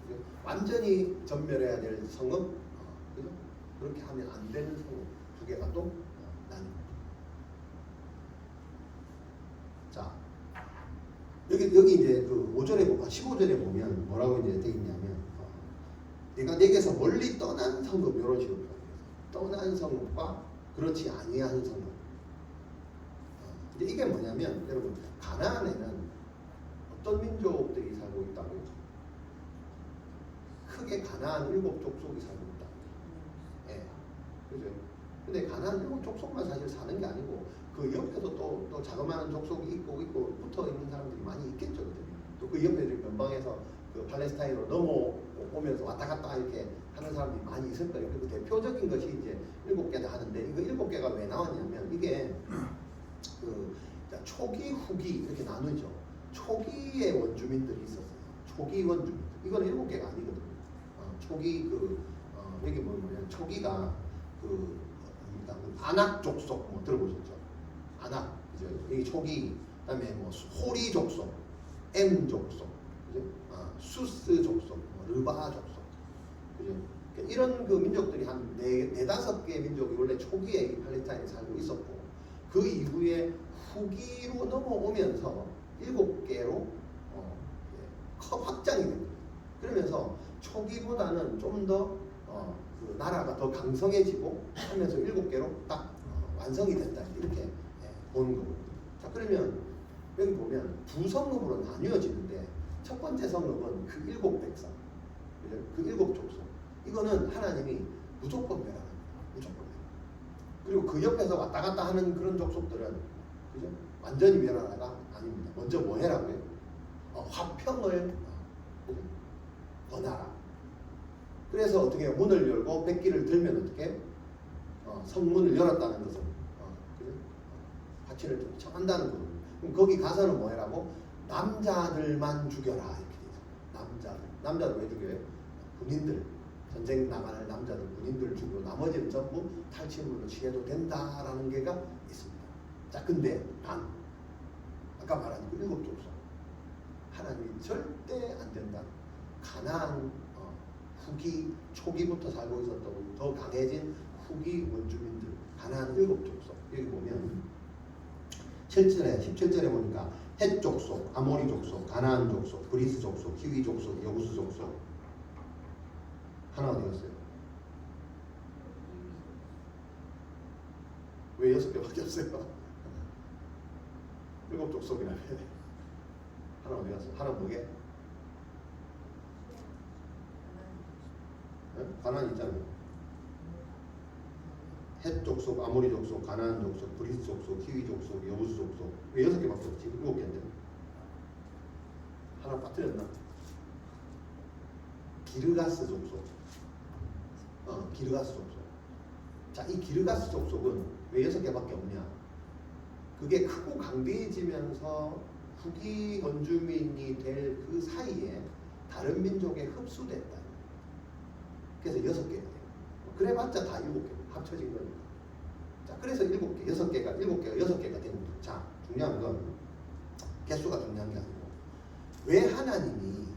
그죠? 완전히 전멸해야 될 성읍, 그죠? 그렇게 하면 안 되는 성읍 두 개가 또 나뉩니다. 자, 여기 이제 그 5절에 보면 15절에 보면 뭐라고 이제 되어 있냐면 내가 내게서 멀리 떠난 성읍 이런 식으로 표현해요. 떠난 성읍과 그렇지 아니한 성읍. 이제 이게 뭐냐면 여러분 가나안에는 어떤 민족들이 살고 있다고요? 크게 가나안 7족속이 살고 있다. 예, 그죠? 근데 가나안 7족속만 사실 사는 게 아니고 그 옆에도 또 자그마한 족속이 있고 붙어 있는 사람들이 많이 있겠죠. 또 그 옆에 변방에서 그 팔레스타인으로 넘어오면서 왔다 갔다 이렇게 하는 사람들이 많이 있을 거예요. 그리고 대표적인 것이 이제 7개다 하는데 이거 7개가 왜 나왔냐면 이게 그 초기 후기 이렇게 나누죠. 초기의 원주민들이 있었어요. 초기 원주민들. 이거는 7개가 아니거든요. 초기 여기 뭐냐면 초기가 아낙 족속 뭐 들어보셨죠? 아낙 이제 여기 초기 그다음에 뭐 호리 족속, 엠 족속, 그죠? 수스 족속, 르바 족속, 그죠? 그러니까 이런 그 민족들이 한 4-5개 민족이 원래 초기에 이 팔레스타인에 살고 있었고 그 이후에 후기로 넘어오면서 7개로 확장이 됩니다. 그러면서 초기보다는 좀 더 그 나라가 더 강성해지고 하면서 7개로 딱 완성이 됐다 이렇게 보는 거거든요. 자 그러면 여기 보면 두 성읍으로 나뉘어지는데 첫 번째 성읍은 그 7백성, 그 7족속. 이거는 하나님이 무조건 멸하랍니다. 무조건 멸. 그리고 그 옆에서 왔다 갔다 하는 그런 족속들은 그죠? 완전히 멸하라가 아닙니다. 먼저 뭐 해라고요? 화평을 권하라. 그래서 어떻게 문을 열고 백기를 들면 어떻게 성문을 열었다는 것은 그죠? 화친을 청한다는 거거든요. 그럼 거기 가서는 뭐 해라고? 남자들만 죽여라 이렇게 되죠. 남자들 왜 죽여요? 군인들, 전쟁 나가는 남자들 군인들 죽이고 나머지는 전부 탈취물로 취해도 된다라는 게가 있습니다. 자 근데 아까 말한 그 7족속 하나님이 절대 안 된다. 가나안 후기 초기부터 살고 있었던 더 강해진 후기 원주민들 가나안 7족속 여기 보면 17절에 보니까 헷 족속, 아모리 족속, 가나안 족속, 브리스 족속, 히위 족속, 여부스 족속 하나 어디 갔어요? 왜 6개밖에 없어요? 7족속이라며 하나 어디 갔어? 하나 뭐게? 가나안 있잖아요. 헷 족속, 아모리 족속, 가나안 족속, 브리스 족속, 히위 족속, 여부스 족속 왜 6개밖에 없지? 7개인데 하나 빠뜨렸나? 기르가스 족속 기르가스 족속. 자, 이 기르가스 족속은 왜 6개밖에 없냐? 그게 크고 강대해지면서 후기 원주민이 될 그 사이에 다른 민족에 흡수됐다. 그래서 6개가 돼요. 그래봤자 다 7개 합쳐진 거니까. 자, 그래서 7개, 6개가 됩니다. 자, 중요한 건 개수가 중요한 게 아니고 왜 하나님이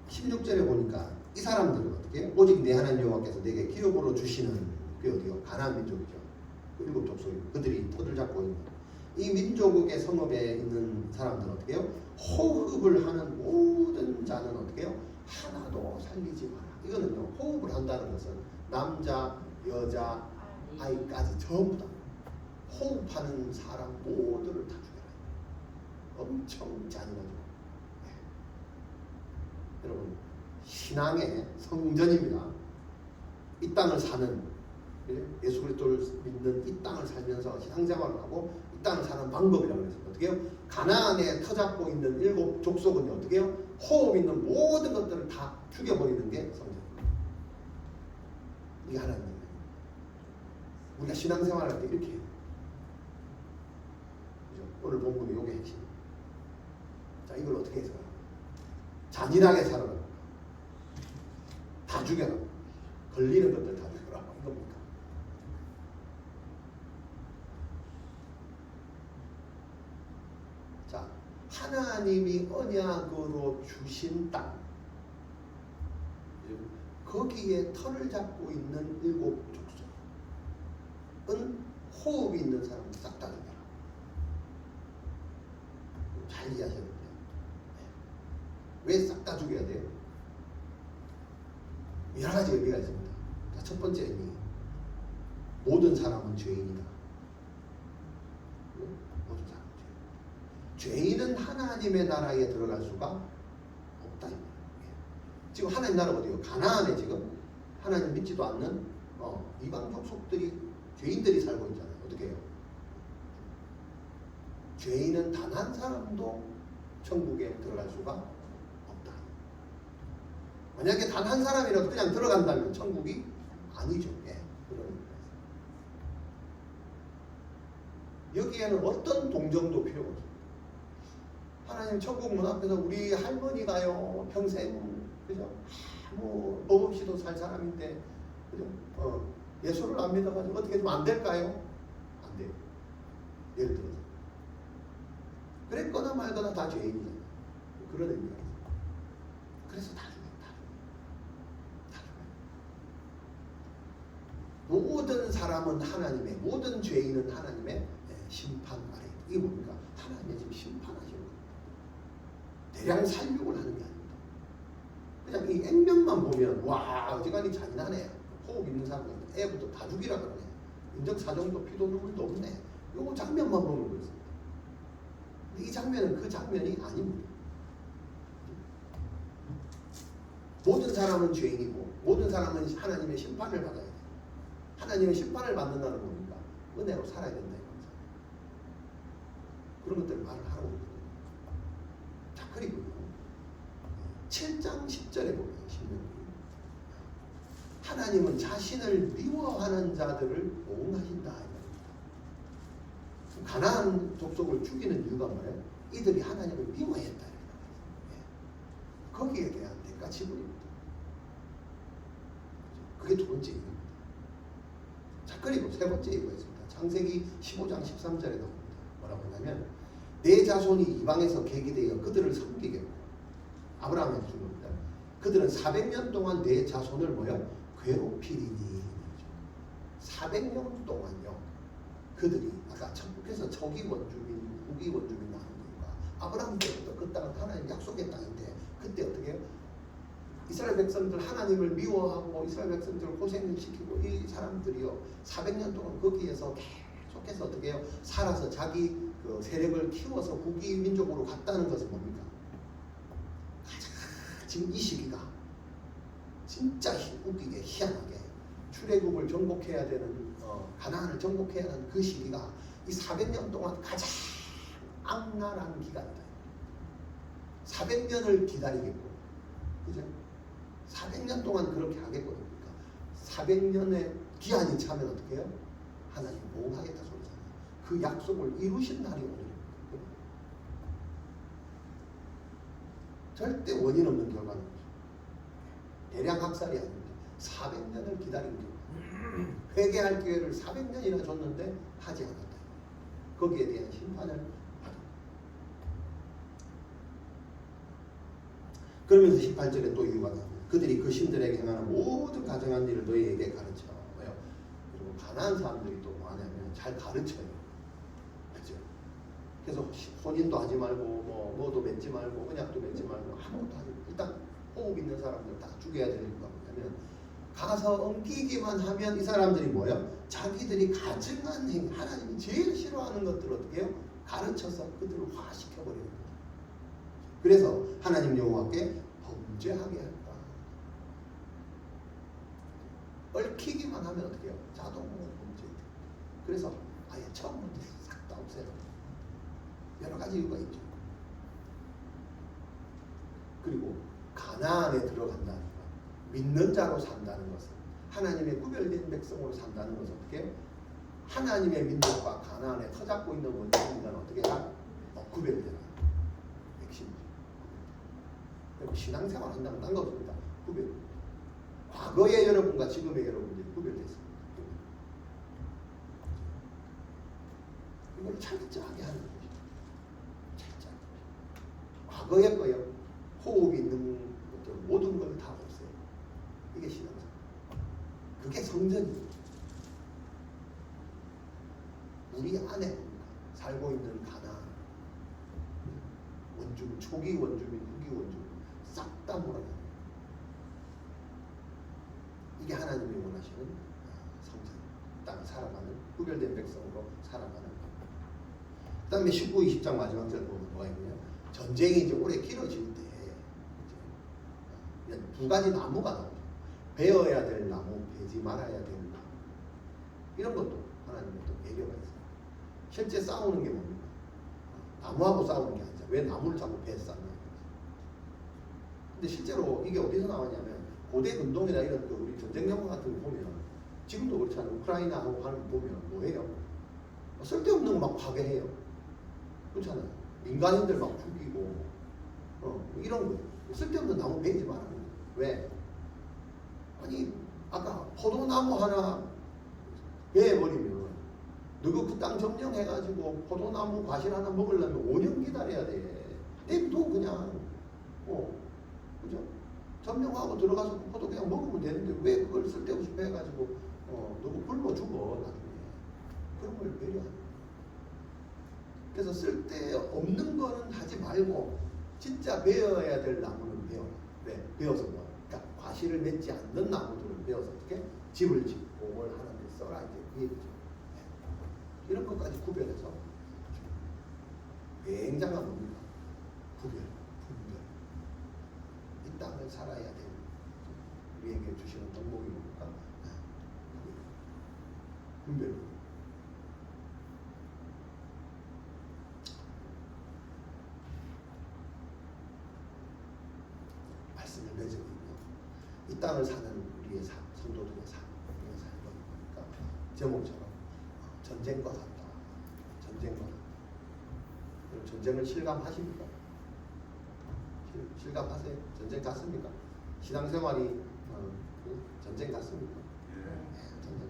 16절에 보니까 이 사람들은 어떻게? 오직 내 하나님 여호와께서 내게 기업으로 주시는 그 어디요? 가나안 민족이죠. 그 7족속이 그들이 터를 잡고 있는 이 민족의 성읍에 있는 사람들은 어떻게 해요? 호흡을 하는 모든 자는 어떻게 해요? 하나도 살리지 마라. 이거는요, 호흡을 한다는 것은 남자, 여자, 아이까지 전부 다 호흡하는 사람 모두를 다 죽여라. 엄청 잔인하죠. 네. 여러분, 신앙의 성전입니다. 이 땅을 사는 예수 그리스도를 믿는 이 땅을 살면서 신앙생활을 하고 이 땅을 사는 방법이라고 해서 어떻게 해요? 가나안에 터잡고 있는 7족속은요 어떻게 해요? 호흡 있는 모든 것들을 다 죽여버리는 게 성전입니다. 이게 하나님의 우리가 신앙생활을 할 때 이렇게 해요. 그죠? 오늘 본문의 요게 핵심. 자, 이걸 어떻게 해서 잔인하게 살아라. 다 죽여라. 걸리는 것들 다 죽여라. 이겁니까? 하나님이 언약으로 주신 땅, 거기에 터를 잡고 있는 7 족속은 호흡이 있는 사람은 싹 다 죽여라. 잘 이해하셔야 됩니다. 왜 싹 다 죽여야 돼요? 여러 가지 의미가 있습니다. 첫 번째 의미, 모든 사람은 죄인이다. 모든 사람은 죄인은 하나님의 나라에 들어갈 수가 없다. 지금 하나님 나라 어디요? 가나안에 지금 하나님 믿지도 않는 이방 족속들이, 죄인들이 살고 있잖아요. 어떻게 해요? 죄인은 단 한 사람도 천국에 들어갈 수가 없다. 만약에 단 한 사람이라도 그냥 들어간다면 천국이 아니죠. 예, 그런 의미에서. 여기에는 어떤 동정도 필요가 없어요. 하나님 천국 문 앞에서 우리 할머니가요 평생 그죠? 법 없이도 살 사람인데 그죠? 예수를 안 믿어가지고 어떻게 좀 안 될까요? 안 돼요. 예를 들어서 그랬거나 말거나 다 죄인이잖아요. 그런 의미가 있어요. 그래서 다 죽는다. 다 죽어요. 모든 사람은 하나님의, 모든 죄인은 하나님의 심판 아래. 이게 뭡니까? 하나님의 지금 심판하시는 겁니다. 대량 살육을 하는 게 아닙니다. 그냥 이 액면만 보면 와 어지간히 잔인하네. 호흡 있는 사람은 애부터 다 죽이라 그러네. 인정사정도 피도 눈물도 없네. 요거 장면만 보는 거였습니다. 이 장면은 그 장면이 아닙니다. 모든 사람은 죄인이고 모든 사람은 하나님의 심판을 받아야 돼요. 하나님의 심판을 받는다는 겁니까? 은혜로 살아야 된다 이겁니다. 그런 것들 말을 하라고 있거든요. 자, 그리고 7장 10절에 보면 신명기 하나님은 자신을 미워하는 자들을 보응하신다. 가나안 족속을 죽이는 이유가 뭐예요? 이들이 하나님을 미워했다. 거기에 대한 대가 지불입니다. 그게 두 번째 이유입니다. 자, 그리고 세 번째 이유가 있습니다. 창세기 15장 13절에 나옵니다. 뭐라고 하냐면 내 자손이 이방에서 계기되어 그들을 섬기겠고 아브라함의 준 겁니다. 그들은 400년 동안 내 자손을 뭐요? 괴롭히리니. 400년 동안요. 그들이 아까 천국에서 초기 원주민, 후기 원주민 나오는 거니까 아브라함 때부터 그 땅은 하나님 약속의 땅인데 그때 어떻게 해요? 이스라엘 백성들 하나님을 미워하고 이스라엘 백성들을 고생시키고 이 사람들이요 400년 동안 거기에서 계속해서 어떻게 해요? 살아서 자기 그 세력을 키워서 후기 민족으로 갔다는 것은 뭡니까? 가장 지금 이 시기가 진짜 웃기게 희한하게 출애굽을 정복해야 되는 가나안을 정복해야 하는 그 시기가 이 400년 동안 가장 악랄한 기간이다. 400년을 기다리겠고, 그죠? 400년 동안 그렇게 하겠거든요. 400년의 기한이 차면 어떻게 해요? 하나님 보응하겠다 소리잖아요. 그 약속을 이루신 날이 오늘입니다. 절대 원인 없는 결과는 거죠. 대량 학살이 아닙니다. 400년을 기다린 결과. 회개할 기회를 400년이나 줬는데 하지 않았다. 거기에 대한 심판을 받은. 그러면서 18절에 또 이유가 나옵니다. 그들이 그 신들에게 행하는 모든 가정한 일을 너희에게 가르쳐. 뭐요? 그리고 가난한 사람들이 또 뭐하냐면 잘 가르쳐요. 그렇죠? 그래서 혼인도 하지 말고 뭐도 맺지 말고 언약도 맺지 말고 아무것도 하지 말고 일단 호흡 있는 사람들 다 죽여야 되는 이유가 뭐냐면 가서 엉키기만 하면 이 사람들이 뭐예요? 자기들이 가증한 행위, 하나님이 제일 싫어하는 것들을 어떻게 해요? 가르쳐서 그들을 화시켜버리는 거예요. 그래서 하나님 여호와께 범죄하게 할까? 얽히기만 하면 어떻게 해요? 자동으로 범죄. 그래서 아예 처음부터 싹 다 없애요. 여러 가지 이유가 있죠. 그리고 가나안에 들어간다는 것, 믿는 자로 산다는 것은 하나님의 구별된 백성으로 산다는 것은 어떻게 해요? 하나님의 민족과 가나안에 터잡고 있는 원주민들은 어떻게 해요? 구별되는 핵심이죠. 그리고 신앙생활 한다면 딴 거 없습니다. 구별. 과거의 여러분과 지금의 여러분들이 구별됐습니다. 이걸 철저하게 하는 거죠. 철저하게. 과거의 거요. 호흡이 있는 것들 모든 걸 다 없어요. 이게 신앙생활. 그게 성전이에요. 우리 안에 살고 있는 가나, 원주민, 초기 원주민, 후기 원주민 싹 다 몰아내요. 이게 하나님이 원하시는 성전. 땅 살아가는 구별된 백성으로 살아가는 것. 그 다음에 19, 20장 마지막 절 보면 뭐가 있냐? 전쟁이 이제 오래 길어질 때 이제 두 가지 나무가 나오죠. 베어야 될 나무, 베지 말아야 될 나무. 이런 것도 하나님의 또 배려가 있어요. 실제 싸우는 게 뭡니까? 나무하고 싸우는 게 아니죠. 왜 나무를 자꾸 베어 싸우냐? 근데 실제로 이게 어디서 나왔냐면 고대 근동이나 이런 그 우리 전쟁 영화 같은 거 보면 지금도 그렇잖아요. 우크라이나하고 하는 거 보면 뭐해요? 쓸데없는 거 막 파괴해요. 그렇잖아요. 민간인들 막 죽이고 이런 거예요. 쓸데없는 나무 베지 말라는 거예요. 왜? 아니 아까 포도나무 하나 베어버리면 너가 그 땅 점령해가지고 포도나무 과실 하나 먹으려면 5년 기다려야 돼. 냅둬 그냥. 그죠? 점령하고 들어가서 포도 그냥 먹으면 되는데 왜 그걸 쓸데없이 해가지고 너가 굶어 죽어 나중에. 그런 걸 배려하는 거예요. 그래서 쓸데없는 거는 하지 말고 진짜 베어야 될 나무는 베어라. 왜? 베어서 뭐? 그러니까 과실을 맺지 않는 나무들은 베어서 어떻게? 집을 짓고 뭘 하는데 써라 이제 그 얘기죠. 이런 것까지 구별해서 굉장한 뭡니까? 구별, 분별. 이 땅을 살아야 될 우리에게 주시는 덕목이 뭡니까? 분별. 말씀을 맺으고 있는 이 땅을 사는 우리의 삶, 성도들의 삶, 우리의 삶은 뭡니까? 제목처럼 전쟁과 같다. 전쟁과 같다. 그럼 전쟁을 실감하십니까? 실감하세요? 전쟁 같습니까? 신앙생활이 전쟁 같습니까? 전쟁.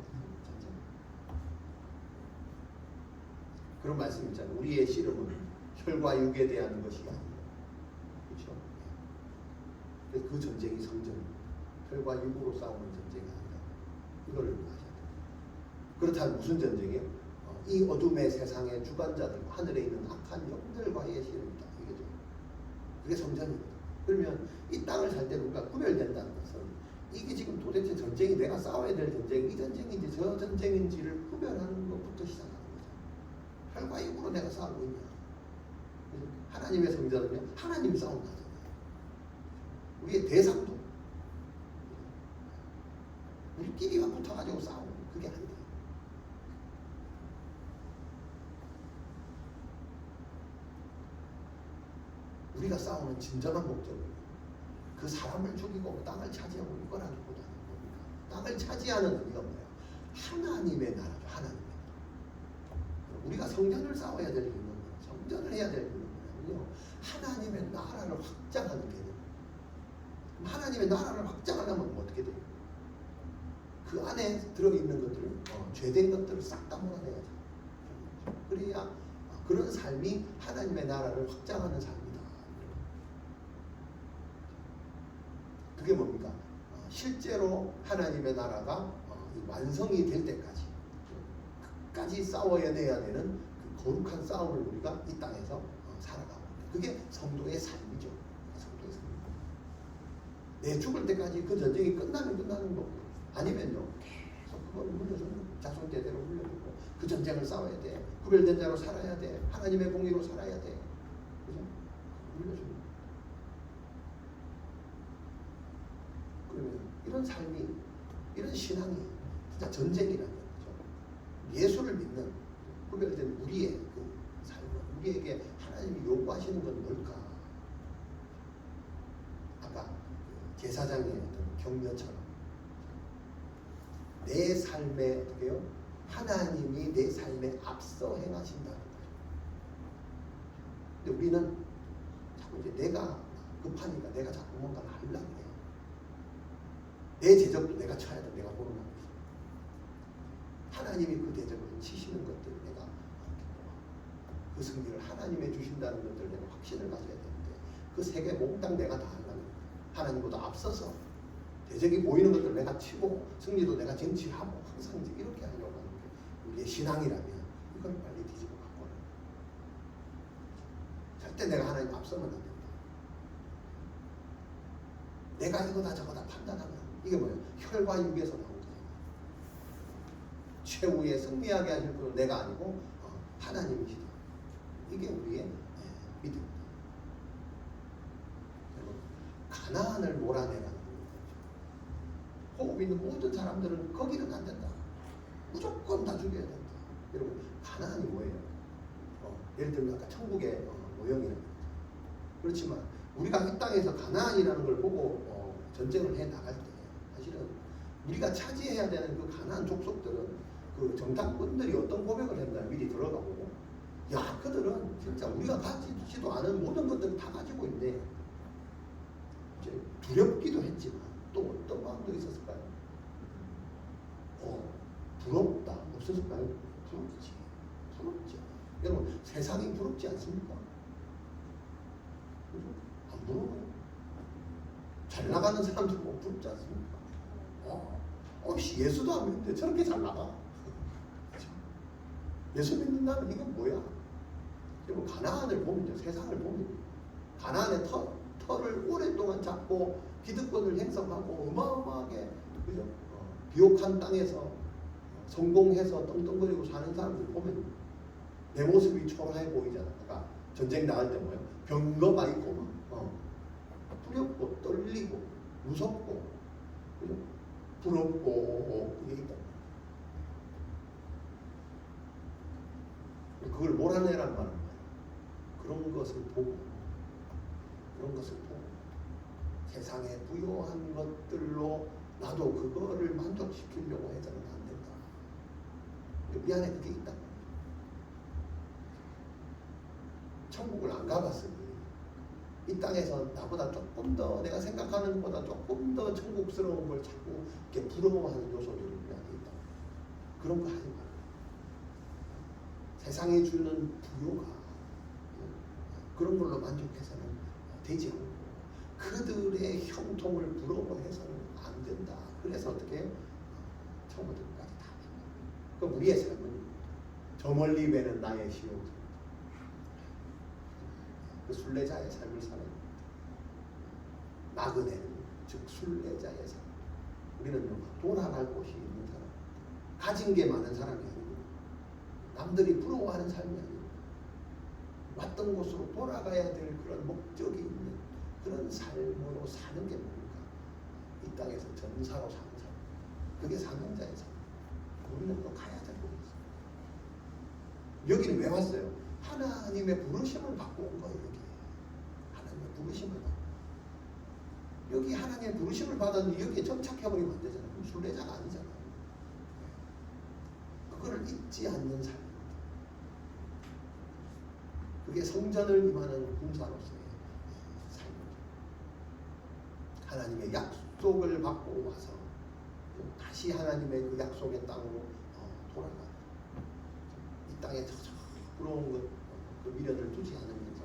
그런 말씀 있잖아요. 우리의 씨름은 혈과 육에 대한 것이 아니에요. 그렇죠? 그래서 그 전쟁이 성전입니다. 혈과 육으로 싸우는 전쟁이 아니라 이거를 아셔야 돼요. 그렇다면 무슨 전쟁이에요? 이 어둠의 세상의 주관자들, 하늘에 있는 악한 영들과의 씨름이다. 이거죠. 그게 성전입니다. 그러면 이 땅을 살 때 우리가 구별된다는 것은 이게 지금 도대체 전쟁이 내가 싸워야 될 전쟁이 이 전쟁인지 저 전쟁인지를 구별하는 것부터 시작하는 거죠. 혈과 육으로 내가 싸우고 있냐. 하나님의 성전은요, 하나님이 싸운다잖아요. 우리의 대상도 우리끼리만 붙어가지고 싸우는 그게 아니다. 우리가 싸우는 진정한 목적은 그 사람을 죽이고 땅을 차지하고 이거라기보다는 뭡니까? 땅을 차지하는 의미가 뭐예요? 하나님의 나라죠. 하나님의 나라. 우리가 성전을 싸워야 될 이유는 성전을 해야 될 이유는 뭐냐면요. 하나님의 나라를 확장하는 개념. 하나님의 나라를 확장하려면 어떻게 돼요? 그 안에 들어있는 것들을 죄된 것들을 싹 다 몰아내야죠. 그래야 그런 삶이 하나님의 나라를 확장하는 삶이다. 그게 뭡니까? 실제로 하나님의 나라가 완성이 될 때까지 끝까지 싸워내야 되는 그 거룩한 싸움을 우리가 이 땅에서 살아가고 있다. 그게 성도의 삶이죠. 성도의 삶. 내 죽을 때까지 그 전쟁이 끝나면 끝나는 거고 아니면요 계속 그걸 물려주는 자손 대대로 물려주고 그 전쟁을 싸워야 돼. 구별된 자로 살아야 돼. 하나님의 공의로 살아야 돼. 그죠? 물려주는 거예요. 그러면 이런 삶이, 이런 신앙이 진짜 전쟁이라는 거죠. 예수를 믿는 구별된 우리의 그 삶은 우리에게 하나님이 요구하시는 건 뭘까? 아까 제사장의 어떤 격려처럼 내 삶에 어떻게요? 하나님이 내 삶에 앞서 행하신다는 거죠. 근데 우리는 자꾸 이제 내가 급하니까 내가 자꾸 뭔가를 하려고 해요. 내 대적도 내가 쳐야 돼. 내가 보는 거지. 하나님이 그 대적을 치시는 것들을 내가 그 승리를 하나님의 주신다는 것들을 내가 확신을 가져야 되는데 그 세계 몽땅 내가 다 하려고 하나님보다 앞서서 대적이 보이는 것들 내가 치고 승리도 내가 쟁취하고 항상 이제 이렇게 하려고 하는 게 우리의 신앙이라면 이걸 빨리 뒤집어 갖고는 절대 내가 하나님 앞서면 안 된다. 내가 이거다 저거다 판단하면 이게 뭐예요? 혈과 육에서 나온 거예요. 최후에 승리하게 하실 분은 내가 아니고 하나님이시다. 이게 우리의 믿음입니다. 가나안을 몰아내라는 거죠. 호흡 있는 모든 사람들은 거기는 안 된다. 무조건 다 죽여야 된다. 여러분 가나안이 뭐예요? 예를 들면 아까 천국의 모형이라는 거죠. 그렇지만 우리가 이 땅에서 가나안이라는 걸 보고 전쟁을 해 나갈 때 사실은 우리가 차지해야 되는 그 가나안 족속들은 그 정탐꾼들이 어떤 고백을 했나 미리 들어가보고 야 그들은 진짜 우리가 가지지도 않은 모든 것들을 다 가지고 있네. 이제 두렵기도 했지만 또 어떤 마음도 있었을까요? 부럽다 없었을까요? 부럽지. 여러분 세상이 부럽지 않습니까? 그죠? 안 부러워요? 잘 나가는 사람들 뭐 부럽지 않습니까? 예수도 안 믿는데 저렇게 잘 나가. 예수 믿는다면 이건 뭐야? 여러분 가나안을 보면요, 세상을 보면 가나안의 터를 오랫동안 잡고 기득권을 형성하고 어마어마하게 그죠? 비옥한 땅에서 성공해서 떵떵거리고 사는 사람들 보면 내 모습이 초라해 보이잖아. 그러니까 전쟁 나갈 때 뭐예요? 병거가 있고 막 두렵고 떨리고 무섭고 그죠? 부럽고 이게 있다. 그걸 몰아내란 말은 뭐예요? 그런 것을 보고 세상에 부요한 것들로 나도 그거를 만족시키려고 해서는 안 된다. 미안해 그게 있단 말이죠. 천국을 안 가봤으니 이 땅에서 나보다 조금 더 내가 생각하는 것보다 조금 더 천국스러운 걸 자꾸 이렇게 부러워하는 요소들이 우리 안에 있다. 그런 거 하지 말아요. 세상에 주는 부요가 그런 걸로 만족해서는 되지 않고 그들의 형통을 부러워해서는 안 된다. 그래서 어떻게 처음부터까지 다 된다. 그럼 우리의 삶은 저 멀리 배는 나의 시옷 그 순례자의 삶을 살아야 됩니다. 나그네는 즉 순례자의 삶. 우리는 돌아갈 곳이 있는 사람, 가진 게 많은 사람이 아니고 남들이 부러워하는 삶이 아니고 왔던 곳으로 돌아가야 될 그런 목적이 있는 그런 삶으로 사는 게 뭡니까? 이 땅에서 전사로 사는 삶. 그게 사명자의 삶. 우리는 또 가야 될 곳이 있어요. 여기는 왜 왔어요? 하나님의 부르심을 받고 온 거예요. 여기 하나님의 부르심을 받고 여기 하나님의 부르심을 받았는데 여기에 정착해버리면 안 되잖아요. 그럼 순례자가 아니잖아요. 그거를 잊지 않는 삶. 그게 성전을 임하는 군사로서의 삶입니다. 하나님의 약속을 받고 와서 다시 하나님의 그 약속의 땅으로 돌아가는 이 땅에 부러운 것, 그 미련을 두지 않으면서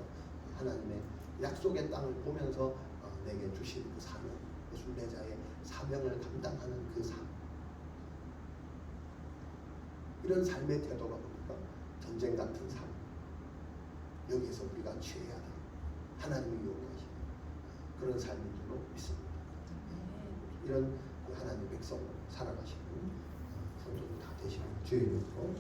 하나님의 약속의 땅을 보면서 내게 주신 그 사명, 그 순례자의 사명을 감당하는 그 삶. 이런 삶의 태도가 뭡니까? 전쟁 같은 삶. 여기에서 우리가 취해야 돼. 하나님이 요구하시는 그런 삶인 줄로 믿습니다. 이런 그 하나님의 백성으로 살아가시는 성도들 다 되시는 주의 이름으로